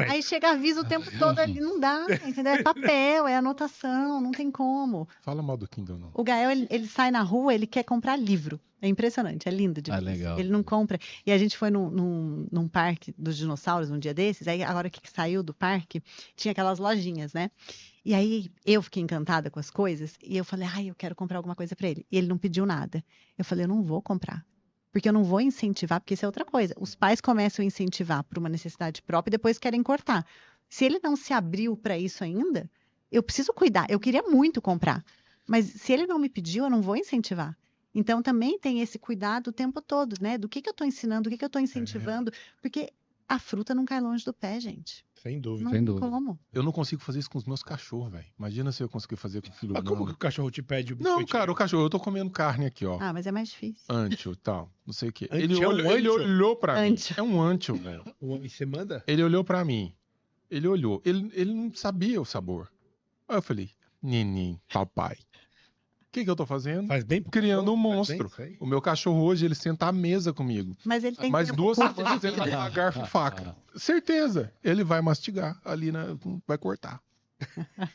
aí chega aviso o tempo todo ali, não dá, entendeu? É papel, é anotação, não tem como. Fala mal do Kindle, não. O Gael, ele sai na rua, ele quer comprar livro. É impressionante, é lindo de ver. Legal. Ele não compra. E a gente foi num parque dos dinossauros um dia desses, aí agora que saiu do parque, tinha aquelas lojinhas, né? E aí eu fiquei encantada com as coisas, e eu falei, eu quero comprar alguma coisa para ele. E ele não pediu nada. Eu falei, eu não vou comprar. Porque eu não vou incentivar, porque isso é outra coisa. Os pais começam a incentivar por uma necessidade própria e depois querem cortar. Se ele não se abriu para isso ainda, eu preciso cuidar. Eu queria muito comprar. Mas se ele não me pediu, eu não vou incentivar. Então também tem esse cuidado o tempo todo, né? Do que eu estou ensinando, do que eu estou incentivando. Porque a fruta não cai longe do pé, gente. Sem dúvida. Não tem como. Eu não consigo fazer isso com os meus cachorros, velho. Imagina se eu conseguir fazer com o filho Mas como que o cachorro te pede o biscoito? Não, cara, o cachorro, eu tô comendo carne aqui, ó. Mas é mais difícil. Ancho, tal, não sei o quê. Ele olhou pra mim. É um ancho, velho. E você manda? Ele olhou pra mim. Ele olhou. Ele não sabia o sabor. Aí eu falei, neném, papai. O que eu tô fazendo? Faz bem criando um monstro. O meu cachorro hoje, ele senta à mesa comigo. Mas ele tem mais 2 semanas ele vai com garfo e faca. Certeza. Ele vai mastigar ali, vai cortar.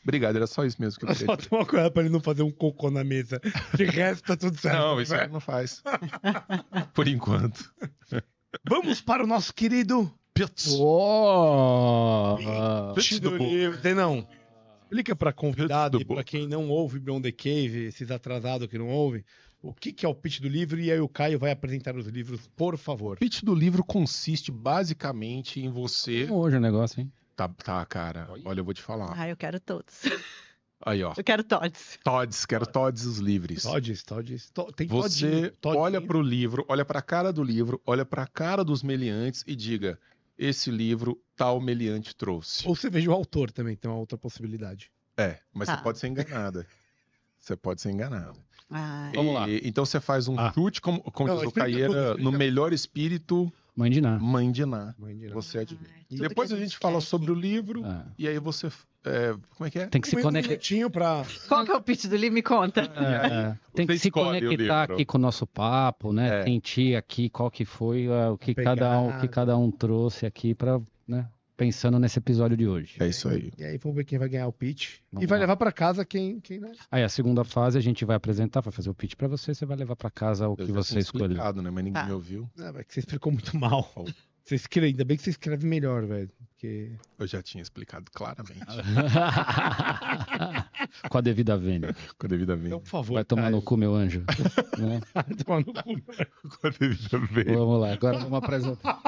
Obrigado, era só isso mesmo que eu queria. Só tomar cuidado pra ele não fazer um cocô na mesa. De resto, tá tudo certo. Não, isso ele não faz. Por enquanto. Vamos para o nosso querido Pitch do livro. Não. Explica para convidado e para quem não ouve Beyond the Cave, esses atrasados que não ouvem, o que é o pitch do livro, e aí o Caio vai apresentar os livros, por favor. O pitch do livro consiste basicamente em você... Hoje o negócio, hein? Tá, cara. Olha, eu vou te falar. Eu quero todos. Aí, ó. Eu quero Todds. Quero Todds os livres. Todds. Tem você olha pro livro, olha pra cara do livro, olha pra cara dos meliantes e diga... Esse livro tal meliante trouxe. Ou você veja o autor também, tem uma outra possibilidade. Mas você pode ser enganada. Vamos lá. Então você faz um chute, como diz o Caieira, no melhor espírito... Mãe de Ná. Você adivinha. Depois a gente fala sobre o livro, e aí você... como é que é? Tem que se conectar. Qual que é o pitch do livro? Me conta. Tem que se conectar aqui com o nosso papo, né? Sentir aqui qual que foi o que cada um trouxe aqui para, né? Pensando nesse episódio de hoje. É isso aí. E aí vamos ver quem vai ganhar o pitch. Vamos vai levar para casa quem não. Aí a segunda fase a gente vai apresentar, vai fazer o pitch para você vai levar para casa o que você escolheu. Né? Mas ninguém me ouviu. É que você explicou muito mal. Ainda bem que você escreve melhor, velho. Porque... Eu já tinha explicado claramente. Com a devida vênia. Então, por favor. Vai tomar no cu, meu anjo. Né? Vai tomar no cu. Com a devida vênia. Vamos lá, agora vamos apresentar.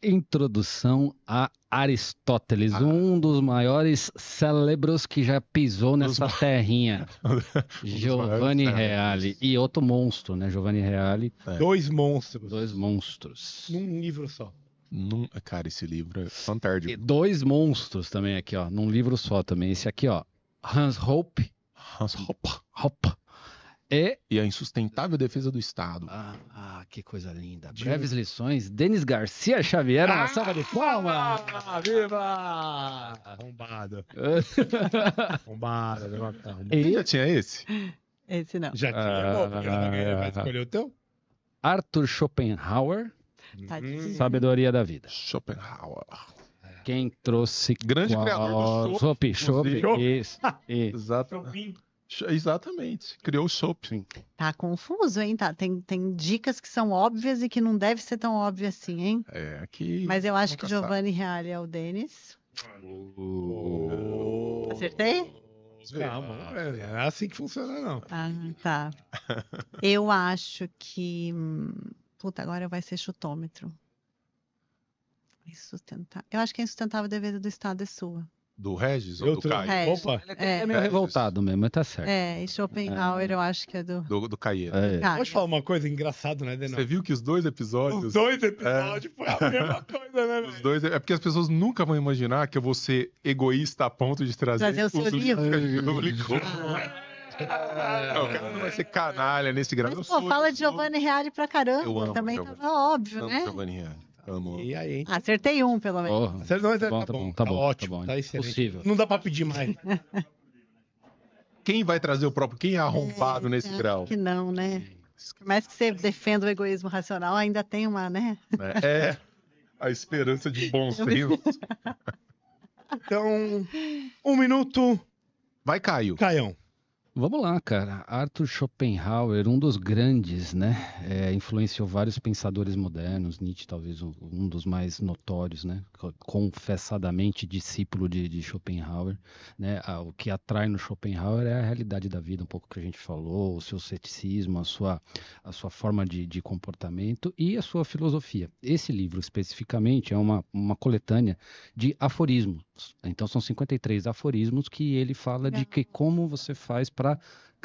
Introdução a Aristóteles, um dos maiores cérebros que já pisou nessa terrinha. Giovanni Reale. E outro monstro, né? Giovanni Reale. 2 monstros. 2 monstros. Num livro só. Cara, esse livro é fantástico. E 2 monstros também aqui, ó. Num livro só também. Esse aqui, ó. Hans Hoppe. E a insustentável defesa do Estado. Que coisa linda. Breves lições. Denis Garcia Xavier, uma salva de palmas. Viva! Arrombado. E já tinha esse? Esse não. Já tinha. Vai escolher o teu? Arthur Schopenhauer. Tá Sabedoria da vida. Schopenhauer. Quem trouxe... Grande criador do Chopp. Exatamente. Criou o Chopp. Tá confuso, hein? Tem dicas que são óbvias e que não deve ser tão óbvio assim, hein? Aqui... Mas eu acho que Giovanni Reale é o Denis. Acertei? Calma, não é assim que funciona, não. Tá. Eu acho que... agora vai ser chutômetro. Eu acho que a insustentável defesa do Estado é sua. Do Regis ou do Caio? Opa! É meio revoltado mesmo, mas tá certo. E Schopenhauer eu acho que é do Caio. Pode falar uma coisa engraçada, né, Denão? Você viu que os 2 episódios... Os 2 episódios foi a mesma coisa, né, velho? Os 2... É porque as pessoas nunca vão imaginar que eu vou ser egoísta a ponto de trazer o seu livro. O cara não vai ser canalha nesse grau. Mas, fala de Giovanni Reale pra caramba. Também tava óbvio, né? Giovanni Reale. Amo. E aí, Acertei um, pelo menos. Tá ótimo, tá excelente. Possível. Não dá pra pedir mais. Quem vai trazer o próprio? Quem é arrombado nesse grau? Que não, né? Por mais que você defenda o egoísmo racional, ainda tem uma, né? É a esperança de bom senso. Então, 1 minuto. Vai, Caio. Caião. Vamos lá, cara. Arthur Schopenhauer, um dos grandes, né? Influenciou vários pensadores modernos. Nietzsche, talvez um dos mais notórios, né? Confessadamente discípulo de Schopenhauer, né? O que atrai no Schopenhauer é a realidade da vida, um pouco que a gente falou, o seu ceticismo, a sua forma de comportamento e a sua filosofia. Esse livro, especificamente, é uma coletânea de aforismos. Então, são 53 aforismos que ele fala de que como você faz para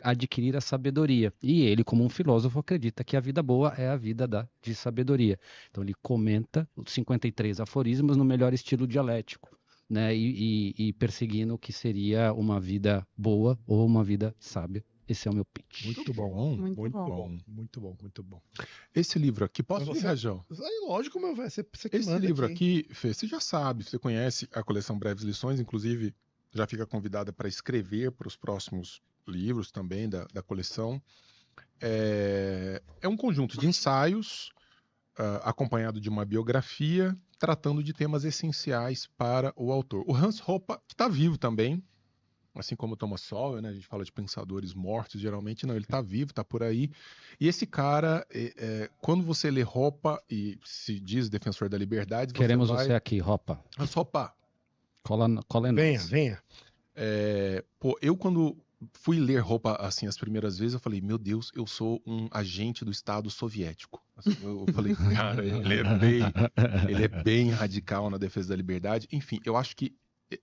adquirir a sabedoria. E ele, como um filósofo, acredita que a vida boa é a vida de sabedoria. Então ele comenta os 53 aforismos no melhor estilo dialético, né? E perseguindo o que seria uma vida boa ou uma vida sábia. Esse é o meu pitch. Muito bom. Muito bom. Esse livro aqui, posso ir, Rajão? Lógico, meu velho. Você que Esse manda livro aqui, Fê, você já sabe, você conhece a coleção Breves Lições, inclusive já fica convidada para escrever para os próximos livros também da coleção. É um conjunto de ensaios acompanhado de uma biografia tratando de temas essenciais para o autor. O Hans Hoppe, que está vivo também, assim como o Thomas Sowell, né? A gente fala de pensadores mortos, geralmente não, ele está vivo, está por aí. E esse cara, quando você lê Hoppe e se diz defensor da liberdade... Queremos você aqui, Hoppe. Hans Hoppe. Cola Venha. Eu quando fui ler Hoppe assim as primeiras vezes, eu falei, meu Deus, eu sou um agente do Estado soviético. Assim, eu falei, cara, ele é bem radical na defesa da liberdade. Enfim, eu acho que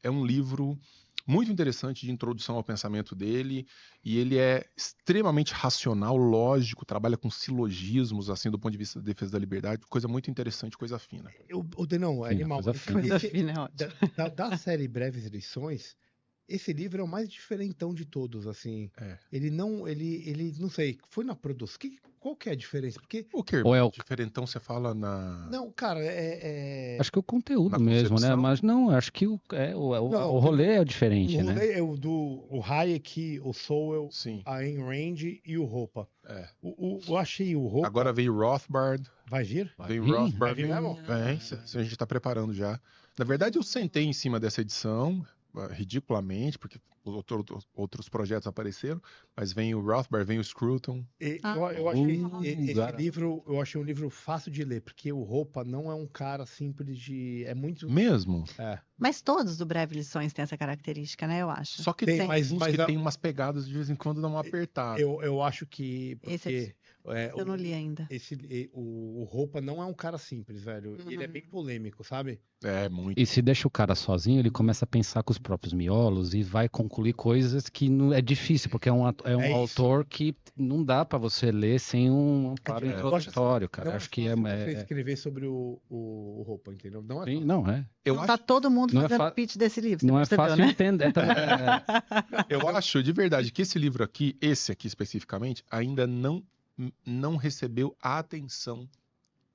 é um livro muito interessante de introdução ao pensamento dele, e ele é extremamente racional, lógico, trabalha com silogismos, assim, do ponto de vista da defesa da liberdade, coisa muito interessante, coisa fina. O Denão, animal. Coisa fina é ótimo. Da série Breves Lições, esse livro é o mais diferentão de todos, assim. Ele não sei, foi na produção. Qual que é a diferença? Porque... O que diferentão você fala na... Não, cara, Acho que o conteúdo na mesmo, né? concepção? Mas não, acho que o rolê é diferente, o né? rolê é o Hayek, o Sowell, Sim. a Ayn Rand e o Hoppe. Eu achei o Hoppe... Agora veio Rothbard. Vai vir? Vem Rothbard. Vai vir mesmo? Vem, a gente está preparando já. Na verdade, eu sentei em cima dessa edição, ridiculamente, porque outros projetos apareceram, mas vem o Rothbard, vem o Scruton. Eu achei esse livro, eu achei um livro fácil de ler, porque o Hoppe não é um cara simples de... É muito... Mesmo? Mas todos do Breve Lições têm essa característica, né? Eu acho. Só que tem uns que tem umas pegadas de vez em quando dão uma apertada. Eu acho que... Porque, eu não li ainda. O Hoppe não é um cara simples, velho. Ele é bem polêmico, sabe? Muito. E se deixa o cara sozinho, ele começa a pensar com os próprios miolos e vai concluir coisas que não é difícil, porque é um autor que não dá pra você ler sem um amparo introdutório, cara. Acho que você escrever sobre o Hoppe, entendeu? Não é fácil. Não é. Tá todo mundo fazendo pitch desse livro, não é fácil, né? entender. Eu acho de verdade que esse livro aqui, esse aqui especificamente, ainda não recebeu a atenção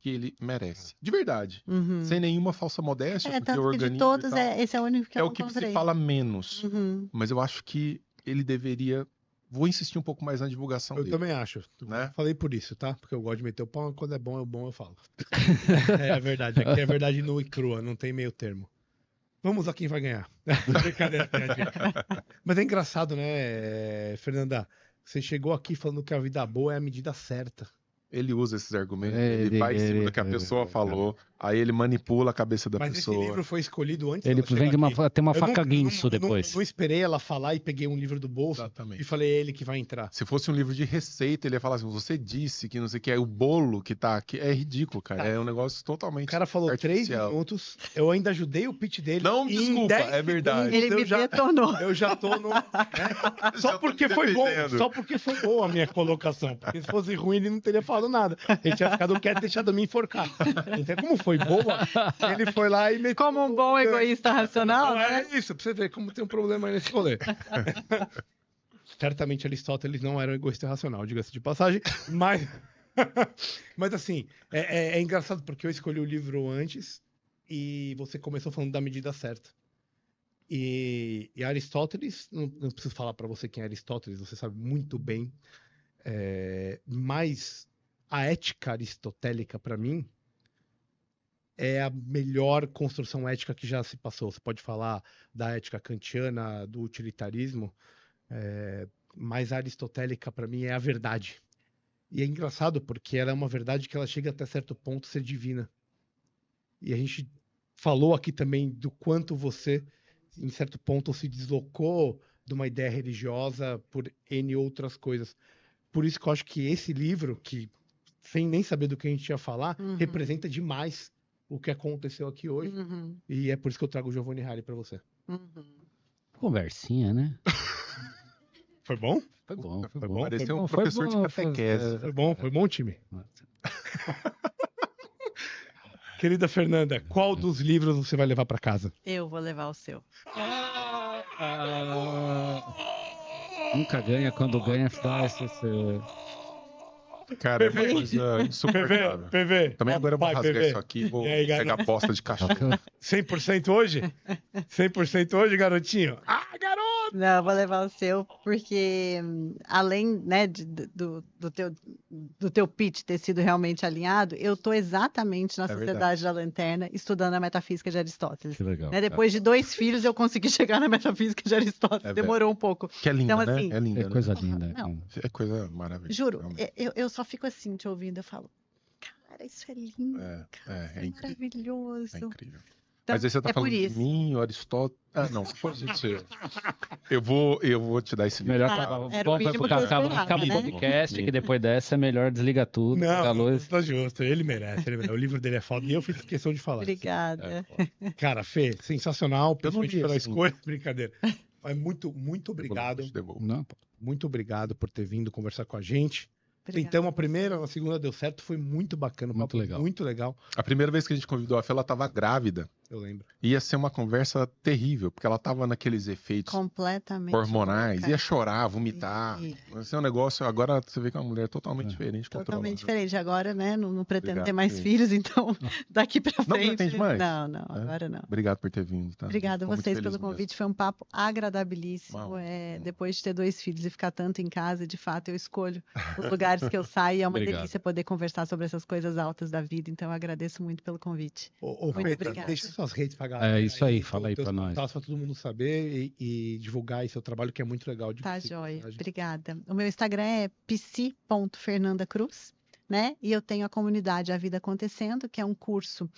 que ele merece. De verdade. Sem nenhuma falsa modéstia. Tanto que de todos, esse é o único que eu o que se fala menos. Mas eu acho que ele deveria... Vou insistir um pouco mais na divulgação dele. Eu também acho. Né? Falei por isso, tá? Porque eu gosto de meter o pau, quando é bom, eu falo. É verdade. Aqui é verdade nua e crua, não tem meio termo. Vamos a quem vai ganhar. Brincadeira. Mas é engraçado, né, Fernanda? Você chegou aqui falando que a vida boa é a medida certa. Ele usa esses argumentos, ele vai em cima do que a pessoa falou, aí ele manipula a cabeça da pessoa. Mas esse livro foi escolhido antes. Ele vem tem uma faca guinso depois. Não esperei ela falar e peguei um livro do bolso e falei, é ele que vai entrar. Se fosse um livro de receita, ele ia falar assim, você disse que não sei o que, é o bolo que tá aqui, é ridículo, cara, é um negócio totalmente O cara falou artificial. 3 minutos, eu ainda ajudei o pitch dele. Não, desculpa, é verdade. Ele me detonou. Eu já tô no... Só porque foi bom, só porque foi boa a minha colocação, porque se fosse ruim ele não teria falado nada. Ele tinha ficado quieto e deixado me enforcar. Então, como foi boa, ele foi lá e meteu... Como um bom egoísta racional, né? É isso, pra você ver como tem um problema aí nesse rolê. Certamente Aristóteles não era um egoísta racional, diga-se de passagem, Mas assim, é engraçado porque eu escolhi o livro antes e você começou falando da medida certa. E Aristóteles, não preciso falar para você quem é Aristóteles, você sabe muito bem. Mas a ética aristotélica, para mim, é a melhor construção ética que já se passou. Você pode falar da ética kantiana, do utilitarismo, mas a aristotélica, para mim, é a verdade. E é engraçado porque ela é uma verdade que ela chega até certo ponto a ser divina. E a gente falou aqui também do quanto você, em certo ponto, se deslocou de uma ideia religiosa por N outras coisas. Por isso que eu acho que esse livro, que sem nem saber do que a gente ia falar, representa demais o que aconteceu aqui hoje. E é por isso que eu trago o Giovanni Reale para você. Conversinha, né? Foi bom? Foi bom. Pareceu um professor de catequese. Foi bom, time? Querida Fernanda, qual dos livros você vai levar para casa? Eu vou levar o seu. Nunca ganha, quando ganha, faz esse... Cara, é uma coisa insuportável. PV. Também agora eu vou rasgar isso aqui e vou pegar a bosta de cachorro. 100% hoje? 100% hoje, garotinho? Garoto! Não, eu vou levar o seu, porque além, né, do teu pitch ter sido realmente alinhado, eu estou exatamente na Sociedade da Lanterna estudando a metafísica de Aristóteles. Que legal. Né, depois de 2 filhos, eu consegui chegar na metafísica de Aristóteles. Demorou um pouco. Que é linda, então, assim, né? É linda. É coisa linda. Não. É coisa maravilhosa. Juro, eu só fico assim te ouvindo, eu falo, cara, isso é lindo, é incrível. maravilhoso. É incrível. Então, mas aí você tá falando de mim, o Aristóteles... não, pode ser. Eu vou te dar esse melhor acabar o podcast, que depois dessa é melhor desligar tudo. Não, tá justo, ele merece. O livro dele é foda e eu fiz questão de falar. Obrigada. Cara, Fê, sensacional, principalmente pela escolha. Brincadeira. Mas muito obrigado. Muito obrigado por ter vindo conversar com a gente. Tentamos a primeira, a segunda deu certo, foi muito bacana. Muito legal. A primeira vez que a gente convidou a Fê, ela tava grávida. Eu lembro. Ia ser uma conversa terrível, porque ela tava naqueles efeitos completamente hormonais, ia chorar, vomitar. Ia ser um negócio, agora você vê que é uma mulher totalmente diferente. Totalmente diferente. Agora, né, não pretendo ter mais filhos, então daqui pra frente. Não pretende mais? Não, agora não. Obrigado por ter vindo. Tá? Obrigada a vocês pelo convite, foi um papo agradabilíssimo. Depois de ter 2 filhos e ficar tanto em casa, de fato, eu escolho os lugares que eu saio, é uma delícia poder conversar sobre essas coisas altas da vida, então eu agradeço muito pelo convite. Muito obrigada. Deixa suas redes pra galera. É isso aí, fala aí pra nós. Pra todo mundo saber e divulgar aí seu trabalho, que é muito legal. Tá, joia. Obrigada. O meu Instagram é psi.fernandacruz, né? E eu tenho a comunidade A Vida Acontecendo, que é um curso.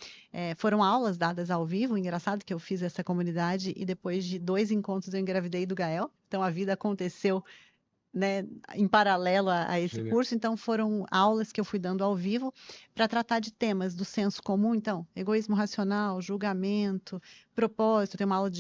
Foram aulas dadas ao vivo, engraçado que eu fiz essa comunidade e depois de 2 encontros eu engravidei do Gael. Então a vida aconteceu, né, em paralelo a esse curso, então foram aulas que eu fui dando ao vivo para tratar de temas do senso comum, então, egoísmo racional, julgamento, propósito, tem uma aula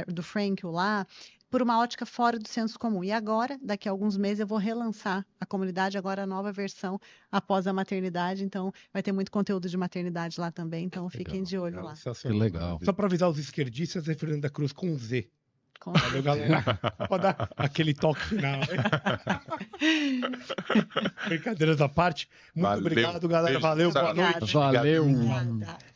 do Frankl lá, por uma ótica fora do senso comum. E agora, daqui a alguns meses, eu vou relançar a comunidade, agora a nova versão após a maternidade, então vai ter muito conteúdo de maternidade lá também, então fiquem de olho lá. Que legal. Só para avisar os esquerdistas, é Fernanda Cruz com Z. Valeu, galera. Pode dar aquele toque final. Brincadeiras à parte. Muito obrigado, galera. Valeu. Boa noite. Valeu.